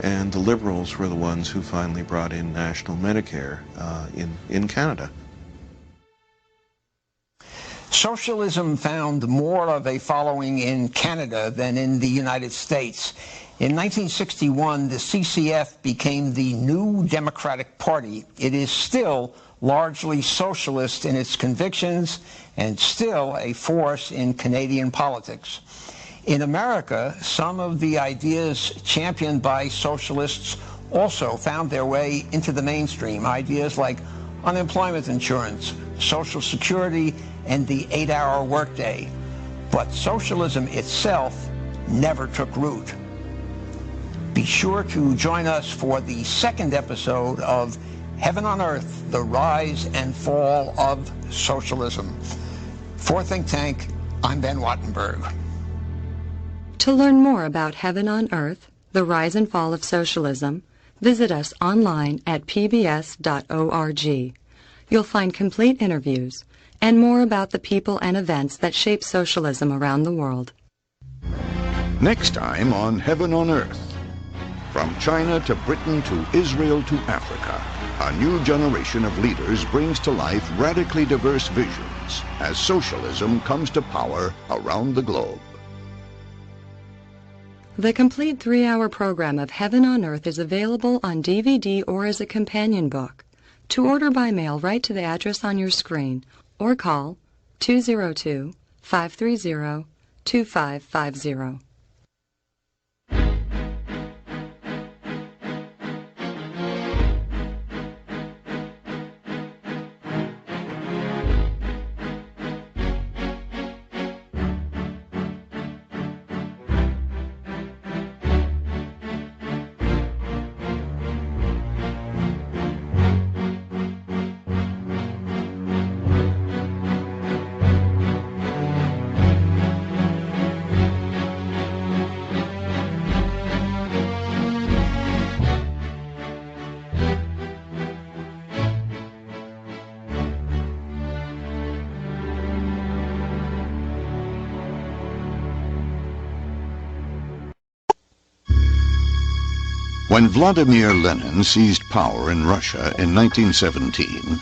and the Liberals were the ones who finally brought in national Medicare in Canada. Socialism found more of a following in Canada than in the United States. In 1961, the CCF became the new Democratic Party. It is still largely socialist in its convictions and still a force in Canadian politics. In America, some of the ideas championed by socialists also found their way into the mainstream. Ideas like unemployment insurance, Social Security, and the 8-hour workday. But socialism itself never took root. Be sure to join us for the second episode of Heaven on Earth, The Rise and Fall of Socialism. For Think Tank, I'm Ben Wattenberg. To learn more about Heaven on Earth, The Rise and Fall of Socialism, visit us online at pbs.org. You'll find complete interviews and more about the people and events that shape socialism around the world. Next time on Heaven on Earth. From China to Britain to Israel to Africa, a new generation of leaders brings to life radically diverse visions as socialism comes to power around the globe. The complete 3-hour program of Heaven on Earth is available on DVD or as a companion book. To order by mail, write to the address on your screen or call 202-530-2550. When Vladimir Lenin seized power in Russia in 1917,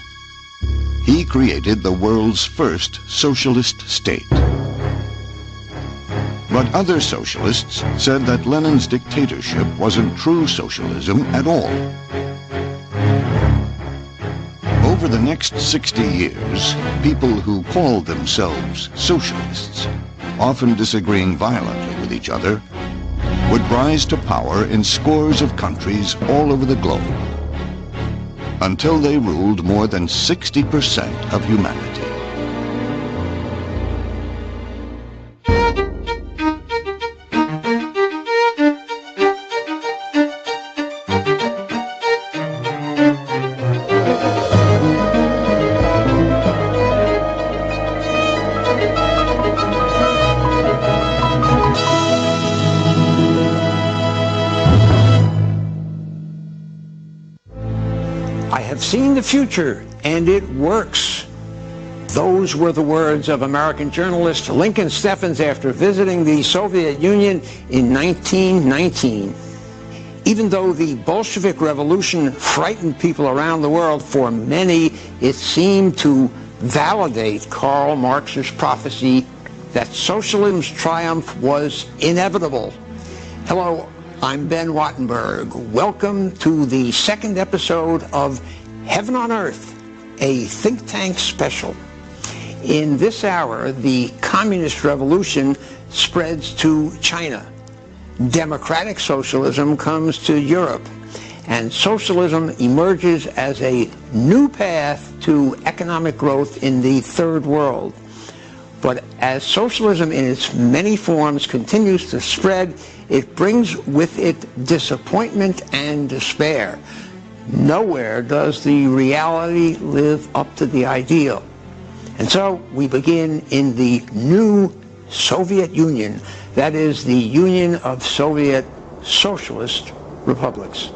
he created the world's first socialist state. But other socialists said that Lenin's dictatorship wasn't true socialism at all. Over the next 60 years, people who called themselves socialists, often disagreeing violently with each other, would rise to power in scores of countries all over the globe, until they ruled more than 60% of humanity. Seen the future, and it works. Those were the words of American journalist Lincoln Steffens after visiting the Soviet Union in 1919. Even though the Bolshevik Revolution frightened people around the world, for many it seemed to validate Karl Marx's prophecy that socialism's triumph was inevitable. Hello, I'm Ben Wattenberg. Welcome to the second episode of Heaven on Earth, a think tank special. In this hour, the communist revolution spreads to China. Democratic socialism comes to Europe, and socialism emerges as a new path to economic growth in the third world. But as socialism in its many forms continues to spread, it brings with it disappointment and despair. Nowhere does the reality live up to the ideal. And so we begin in the new Soviet Union, that is the Union of Soviet Socialist Republics.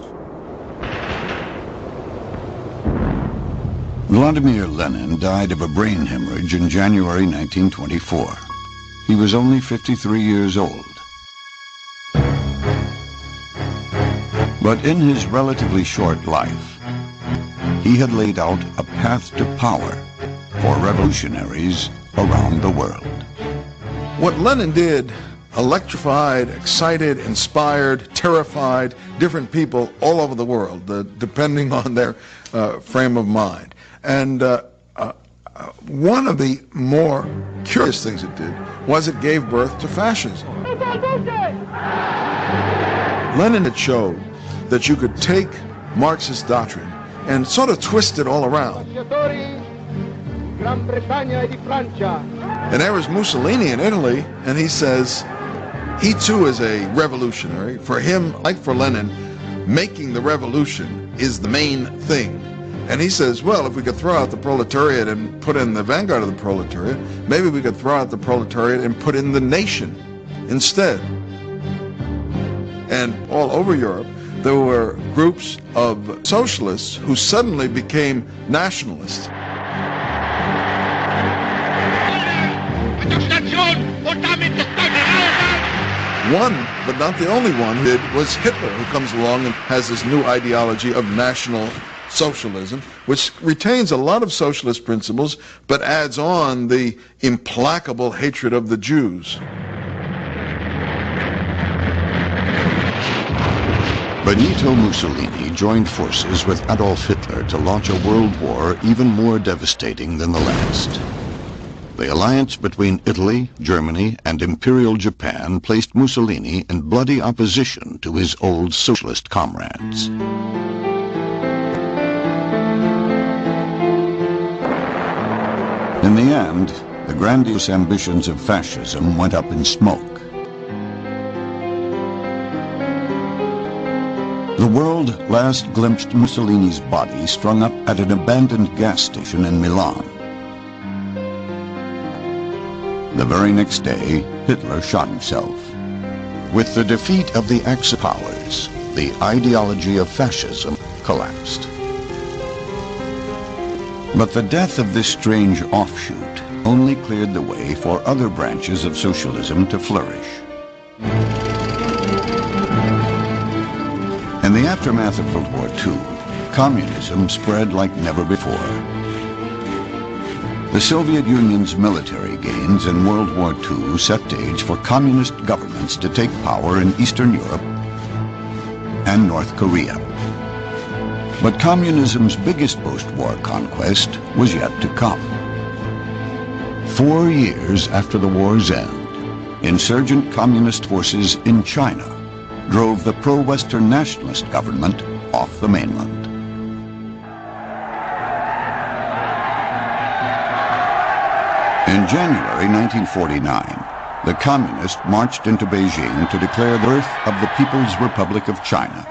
Vladimir Lenin died of a brain hemorrhage in January 1924. He was only 53 years old. But in his relatively short life, he had laid out a path to power for revolutionaries around the world. What Lenin did electrified, excited, inspired, terrified different people all over the world, depending on their frame of mind. And one of the more curious things it did was it gave birth to fascism. Lenin had showed that you could take Marxist doctrine and sort of twist it all around. And there was Mussolini in Italy, and he says he too is a revolutionary. For him, like for Lenin, making the revolution is the main thing. And he says, well, if we could throw out the proletariat and put in the vanguard of the proletariat, maybe we could throw out the proletariat and put in the nation instead. And all over Europe, there were groups of socialists who suddenly became nationalists. One, but not the only one, who did was Hitler, who comes along and has this new ideology of National Socialism, which retains a lot of socialist principles, but adds on the implacable hatred of the Jews. Benito Mussolini joined forces with Adolf Hitler to launch a world war even more devastating than the last. The alliance between Italy, Germany, and Imperial Japan placed Mussolini in bloody opposition to his old socialist comrades. In the end, the grandiose ambitions of fascism went up in smoke. The world last glimpsed Mussolini's body strung up at an abandoned gas station in Milan. The very next day, Hitler shot himself. With the defeat of the Axis powers, the ideology of fascism collapsed. But the death of this strange offshoot only cleared the way for other branches of socialism to flourish. In the aftermath of World War II, communism spread like never before. The Soviet Union's military gains in World War II set the stage for communist governments to take power in Eastern Europe and North Korea. But communism's biggest post-war conquest was yet to come. 4 years after the war's end, insurgent communist forces in China drove the pro-Western nationalist government off the mainland. In January 1949, the communists marched into Beijing to declare the birth of the People's Republic of China.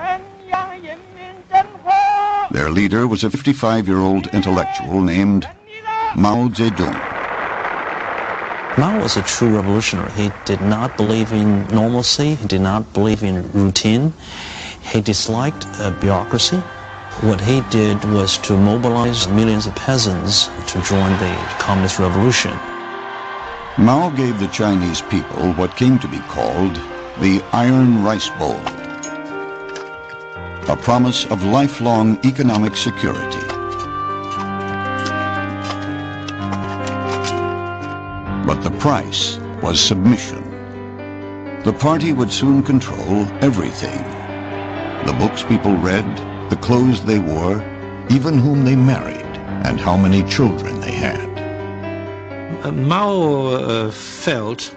Their leader was a 55-year-old intellectual named Mao Zedong. Mao was a true revolutionary. He did not believe in normalcy. He did not believe in routine. He disliked bureaucracy. What he did was to mobilize millions of peasants to join the communist revolution. Mao gave the Chinese people what came to be called the Iron Rice Bowl, a promise of lifelong economic security. But the price was submission. The party would soon control everything. The books people read, the clothes they wore, even whom they married, and how many children they had. Mao felt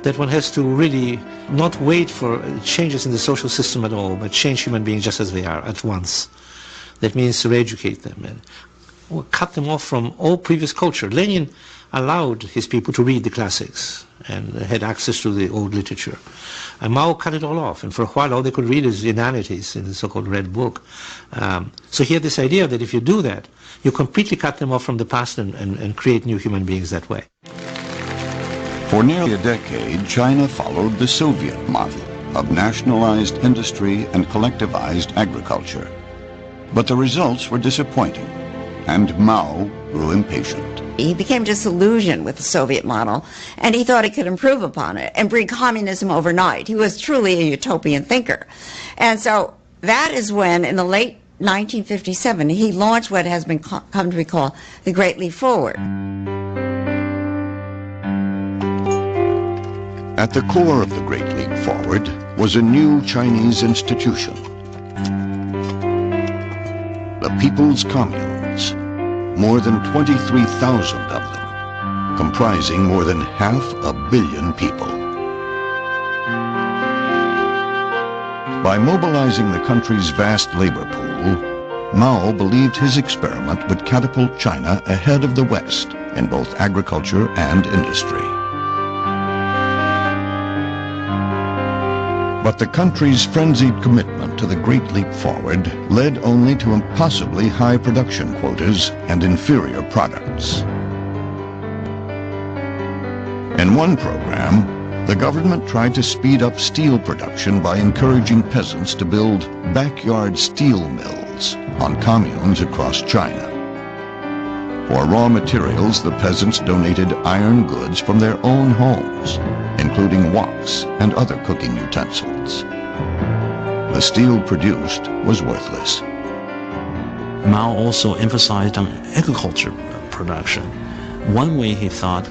that one has to really not wait for changes in the social system at all, but change human beings just as they are at once. That means to educate them and cut them off from all previous culture. Lenin allowed his people to read the classics and had access to the old literature. And Mao cut it all off, and for a while all they could read is inanities in the so-called Red Book. So he had this idea that if you do that, you completely cut them off from the past and create new human beings that way. For nearly a decade, China followed the Soviet model of nationalized industry and collectivized agriculture. But the results were disappointing, and Mao grew impatient. He became disillusioned with the Soviet model, and he thought he could improve upon it and bring communism overnight. He was truly a utopian thinker. And so that is when, in the late 1957, he launched what has been come to be called the Great Leap Forward. At the core of the Great Leap Forward was a new Chinese institution, the People's Communes, more than 23,000 of them, comprising more than 500 million people. By mobilizing the country's vast labor pool, Mao believed his experiment would catapult China ahead of the West in both agriculture and industry. But the country's frenzied commitment to the Great Leap Forward led only to impossibly high production quotas and inferior products. In one program, the government tried to speed up steel production by encouraging peasants to build backyard steel mills on communes across China. For raw materials, the peasants donated iron goods from their own homes, including woks and other cooking utensils. The steel produced was worthless. Mao also emphasized on agriculture production. One way he thought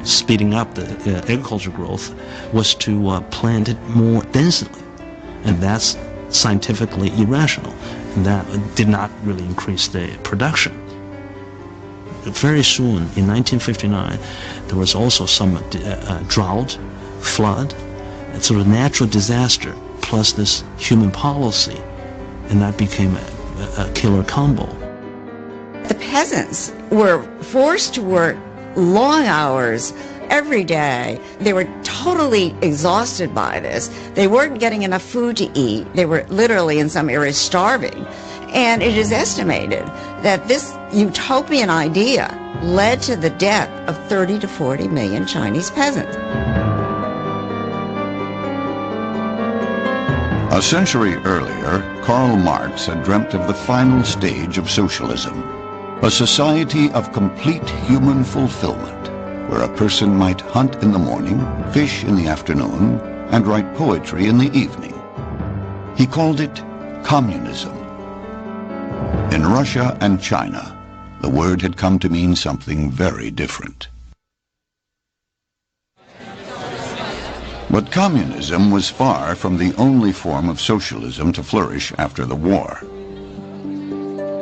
speeding up the agriculture growth was to plant it more densely, and that's scientifically irrational. And that did not really increase the production. Very soon, in 1959, there was also some drought, flood, sort of natural disaster, plus this human policy, and that became a killer combo. The peasants were forced to work long hours every day. They were totally exhausted by this. They weren't getting enough food to eat. They were literally, in some areas, starving. And it is estimated that this utopian idea led to the death of 30 to 40 million Chinese peasants. A century earlier, Karl Marx had dreamt of the final stage of socialism, a society of complete human fulfillment, where a person might hunt in the morning, fish in the afternoon, and write poetry in the evening. He called it communism. In Russia and China, the word had come to mean something very different. But communism was far from the only form of socialism to flourish after the war.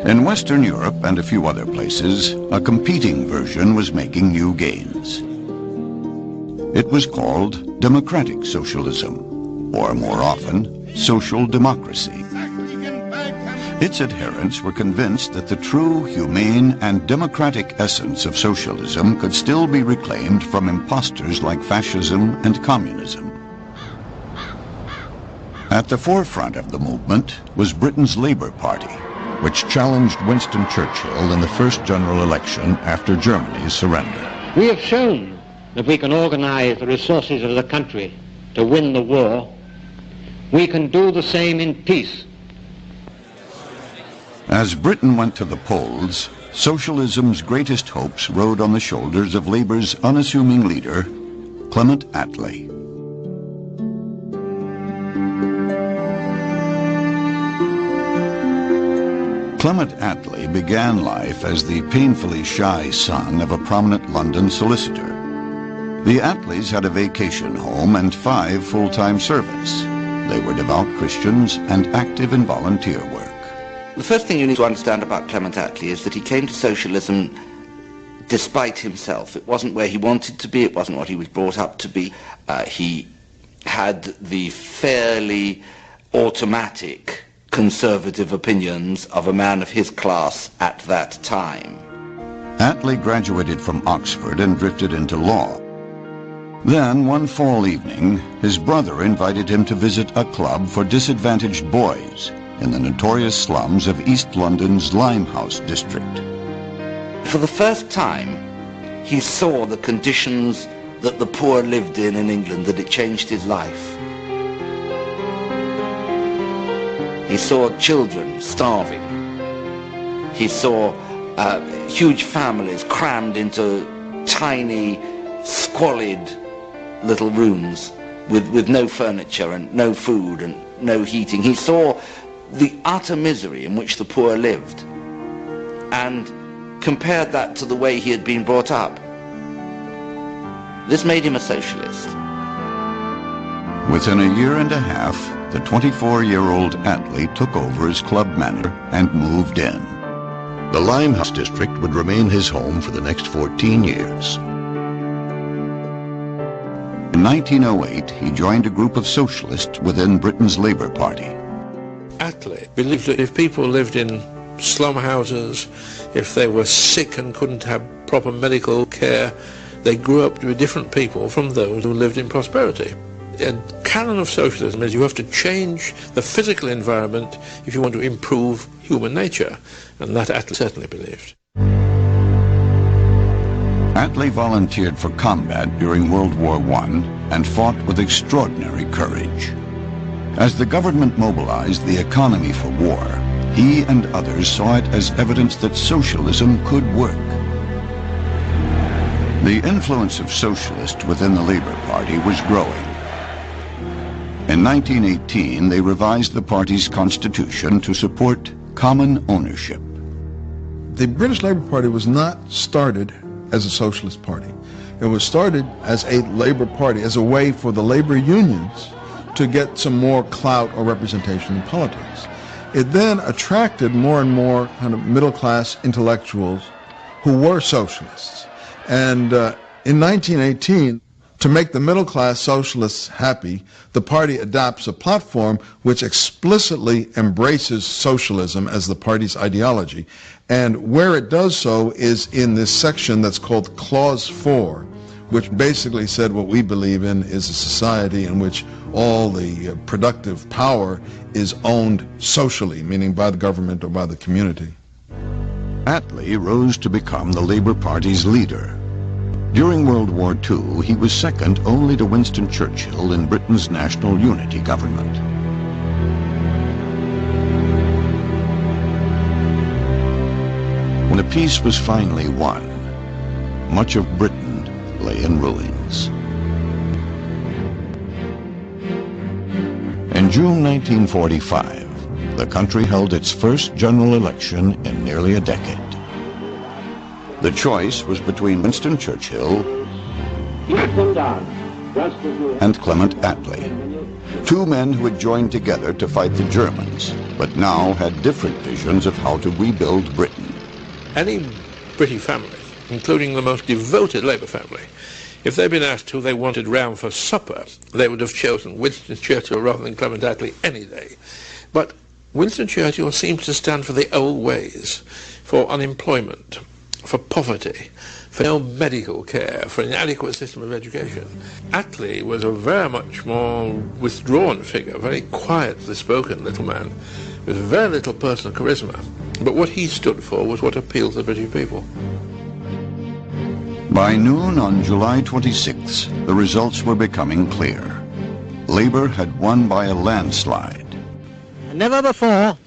In Western Europe and a few other places, a competing version was making new gains. It was called democratic socialism, or more often, social democracy. Its adherents were convinced that the true, humane, and democratic essence of socialism could still be reclaimed from impostors like fascism and communism. At the forefront of the movement was Britain's Labour Party, which challenged Winston Churchill in the first general election after Germany's surrender. We have shown that we can organize the resources of the country to win the war. We can do the same in peace. As Britain went to the polls, socialism's greatest hopes rode on the shoulders of Labour's unassuming leader, Clement Attlee. Clement Attlee began life as the painfully shy son of a prominent London solicitor. The Attlees had a vacation home and 5 full-time servants. They were devout Christians and active in volunteer work. The first thing you need to understand about Clement Attlee is that he came to socialism despite himself. It wasn't where he wanted to be, it wasn't what he was brought up to be. He had the fairly automatic conservative opinions of a man of his class at that time. Attlee graduated from Oxford and drifted into law. Then, one fall evening, his brother invited him to visit a club for disadvantaged boys in the notorious slums of East London's Limehouse district. For the first time, he saw the conditions that the poor lived in England, that it changed his life. He saw children starving. He saw huge families crammed into tiny, squalid little rooms with no furniture and no food and no heating. He saw the utter misery in which the poor lived and compared that to the way he had been brought up. This made him a socialist. Within a year and a half, the 24-year-old Attlee took over as club manager and moved in. The Limehouse district would remain his home for the next 14 years. In 1908, he joined a group of socialists within Britain's Labour Party. Attlee believed that if people lived in slum houses, if they were sick and couldn't have proper medical care, they grew up to be different people from those who lived in prosperity. A canon of socialism is you have to change the physical environment if you want to improve human nature, and that Attlee certainly believed. Attlee volunteered for combat during World War I and fought with extraordinary courage. As the government mobilized the economy for war, he and others saw it as evidence that socialism could work. The influence of socialists within the Labour Party was growing. In 1918, they revised the party's constitution to support common ownership. The British Labour Party was not started as a socialist party. It was started as a Labour Party, as a way for the labor unions to get some more clout or representation in politics. It then attracted more and more kind of middle-class intellectuals who were socialists. And in 1918, to make the middle-class socialists happy, the party adopts a platform which explicitly embraces socialism as the party's ideology. And where it does so is in this section that's called Clause 4, which basically said what we believe in is a society in which all the productive power is owned socially, meaning by the government or by the community. Attlee rose to become the Labour Party's leader. During World War II, he was second only to Winston Churchill in Britain's national unity government. When a peace was finally won, much of Britain lay in ruins. In June 1945, the country held its first general election in nearly a decade. The choice was between Winston Churchill and Clement Attlee, two men who had joined together to fight the Germans, but now had different visions of how to rebuild Britain. Any British family, including the most devoted Labour family, if they'd been asked who they wanted round for supper, they would have chosen Winston Churchill rather than Clement Attlee any day. But Winston Churchill seems to stand for the old ways, for unemployment, for poverty, for no medical care, for an inadequate system of education. Attlee was a very much more withdrawn figure, very quietly spoken little man, with very little personal charisma. But what he stood for was what appealed to the British people. By noon on July 26th, the results were becoming clear. Labour had won by a landslide. Never before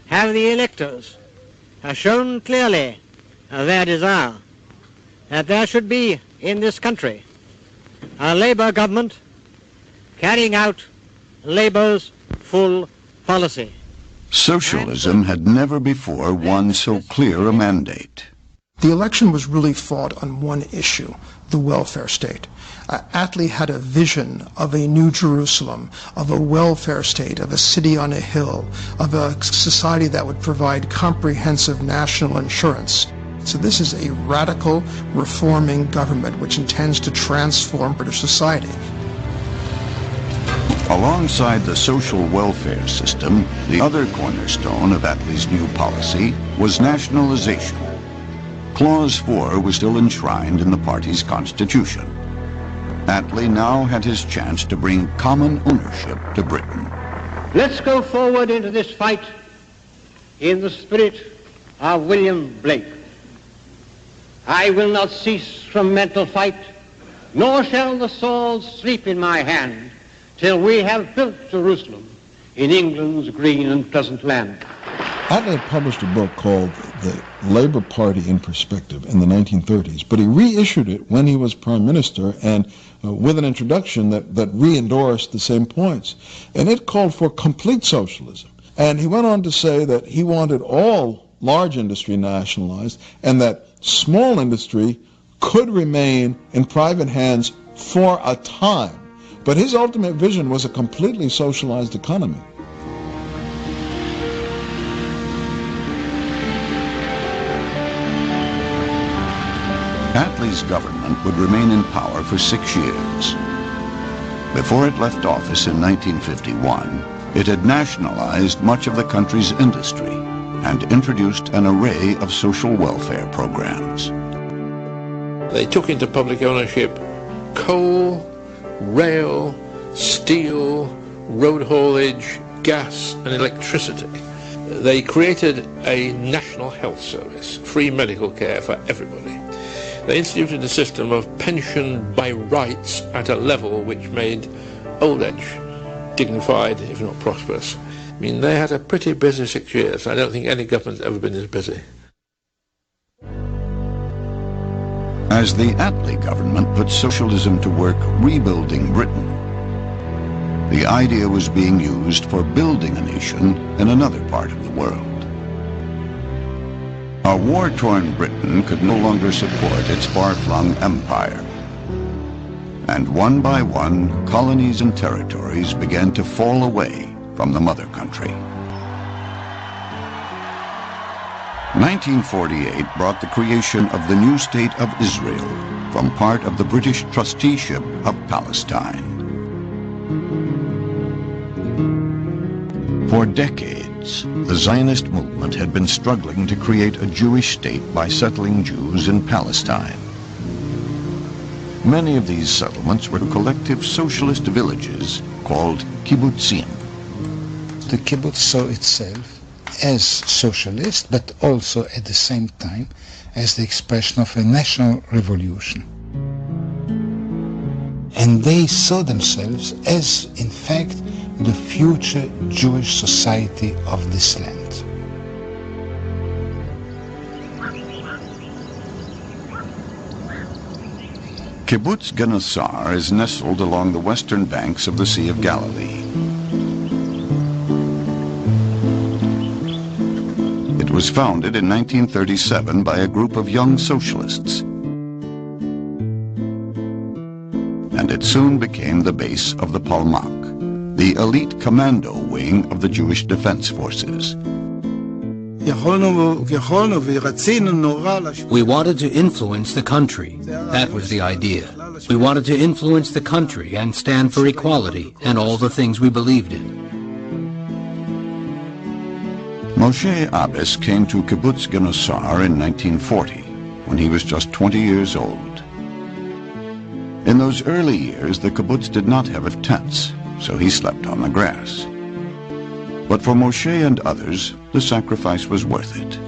have the electors shown clearly their desire that there should be in this country a Labour government carrying out Labour's full policy. Socialism had never before won so clear a mandate. The election was really fought on one issue, the welfare state. Attlee had a vision of a new Jerusalem, of a welfare state, of a city on a hill, of a society that would provide comprehensive national insurance. So this is a radical, reforming government which intends to transform British society. Alongside the social welfare system, the other cornerstone of Attlee's new policy was nationalization. Clause 4 was still enshrined in the party's constitution. Attlee now had his chance to bring common ownership to Britain. Let's go forward into this fight in the spirit of William Blake. I will not cease from mental fight, nor shall the sword sleep in my hand, till we have built Jerusalem in England's green and pleasant land. Attlee published a book called The Labour Party in Perspective in the 1930s, but he reissued it when he was Prime Minister and with an introduction that re-endorsed the same points. And it called for complete socialism. And he went on to say that he wanted all large industry nationalized and that small industry could remain in private hands for a time. But his ultimate vision was a completely socialized economy. Attlee's government would remain in power for 6 years. Before it left office in 1951, it had nationalized much of the country's industry and introduced an array of social welfare programs. They took into public ownership coal, rail, steel, road haulage, gas and electricity. They created a national health service, free medical care for everybody. They instituted a system of pension by rights at a level which made old age dignified, if not prosperous. I mean, they had a pretty busy 6 years. I don't think any government's ever been as busy. As the Attlee government put socialism to work rebuilding Britain, the idea was being used for building a nation in another part of the world. A war-torn Britain could no longer support its far-flung empire. And one by one, colonies and territories began to fall away from the mother country. 1948 brought the creation of the new state of Israel from part of the British trusteeship of Palestine. For decades, the Zionist movement had been struggling to create a Jewish state by settling Jews in Palestine. Many of these settlements were collective socialist villages called kibbutzim. The kibbutz saw itself as socialist, but also at the same time as the expression of a national revolution. And they saw themselves as, in fact, the future Jewish society of this land. Kibbutz Genasar is nestled along the western banks of the Sea of Galilee. was founded in 1937 by a group of young socialists. And it soon became the base of the Palmach, the elite commando wing of the Jewish Defense Forces. We wanted to influence the country. That was the idea. We wanted to influence the country and stand for equality and all the things we believed in. Moshe Abbas came to Kibbutz Gnosar in 1940, when he was just 20 years old. In those early years, the kibbutz did not have tents, so he slept on the grass. But for Moshe and others, the sacrifice was worth it.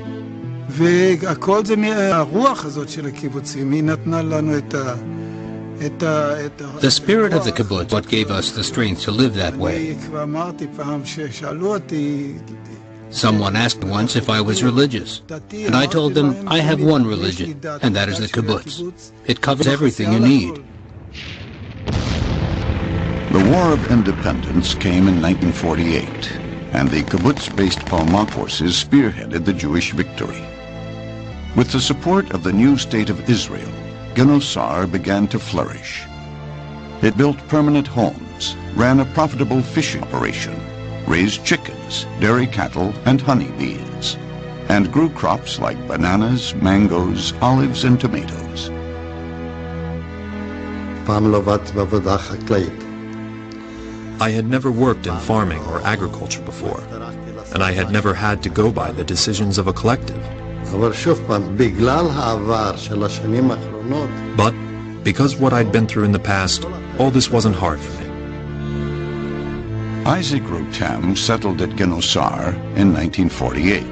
The spirit of the kibbutz, what gave us the strength to live that way. Someone asked me once if I was religious, and I told them I have one religion, and that is the kibbutz. It covers everything you need. The War of Independence came in 1948, and the kibbutz-based Palmach forces spearheaded the Jewish victory. With the support of the new state of Israel, Gnosar began to flourish. It built permanent homes, ran a profitable fishing operation, raised chickens, dairy cattle, and honeybees, and grew crops like bananas, mangoes, olives, and tomatoes. I had never worked in farming or agriculture before, and I had never had to go by the decisions of a collective. But because what I'd been through in the past, all this wasn't hard for me. Isaac Rotem settled at Gnosar in 1948.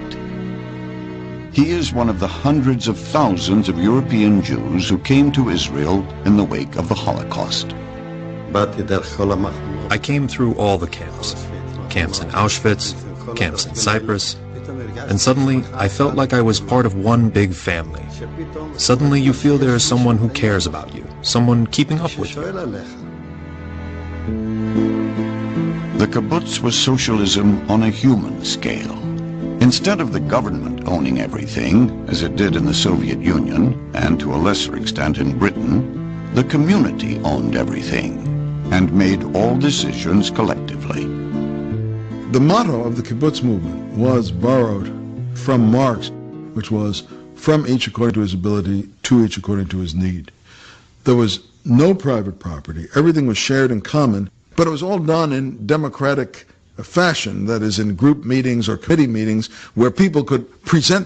He is one of the hundreds of thousands of European Jews who came to Israel in the wake of the Holocaust. I came through all the camps. Camps in Auschwitz, camps in Cyprus, and suddenly I felt like I was part of one big family. Suddenly you feel there is someone who cares about you, someone keeping up with you. The kibbutz was socialism on a human scale. Instead of the government owning everything, as it did in the Soviet Union, and to a lesser extent in Britain, the community owned everything and made all decisions collectively. The motto of the kibbutz movement was borrowed from Marx, which was, from each according to his ability, to each according to his need. There was no private property. Everything was shared in common, but it was all done in democratic fashion, that is, in group meetings or committee meetings, where people could present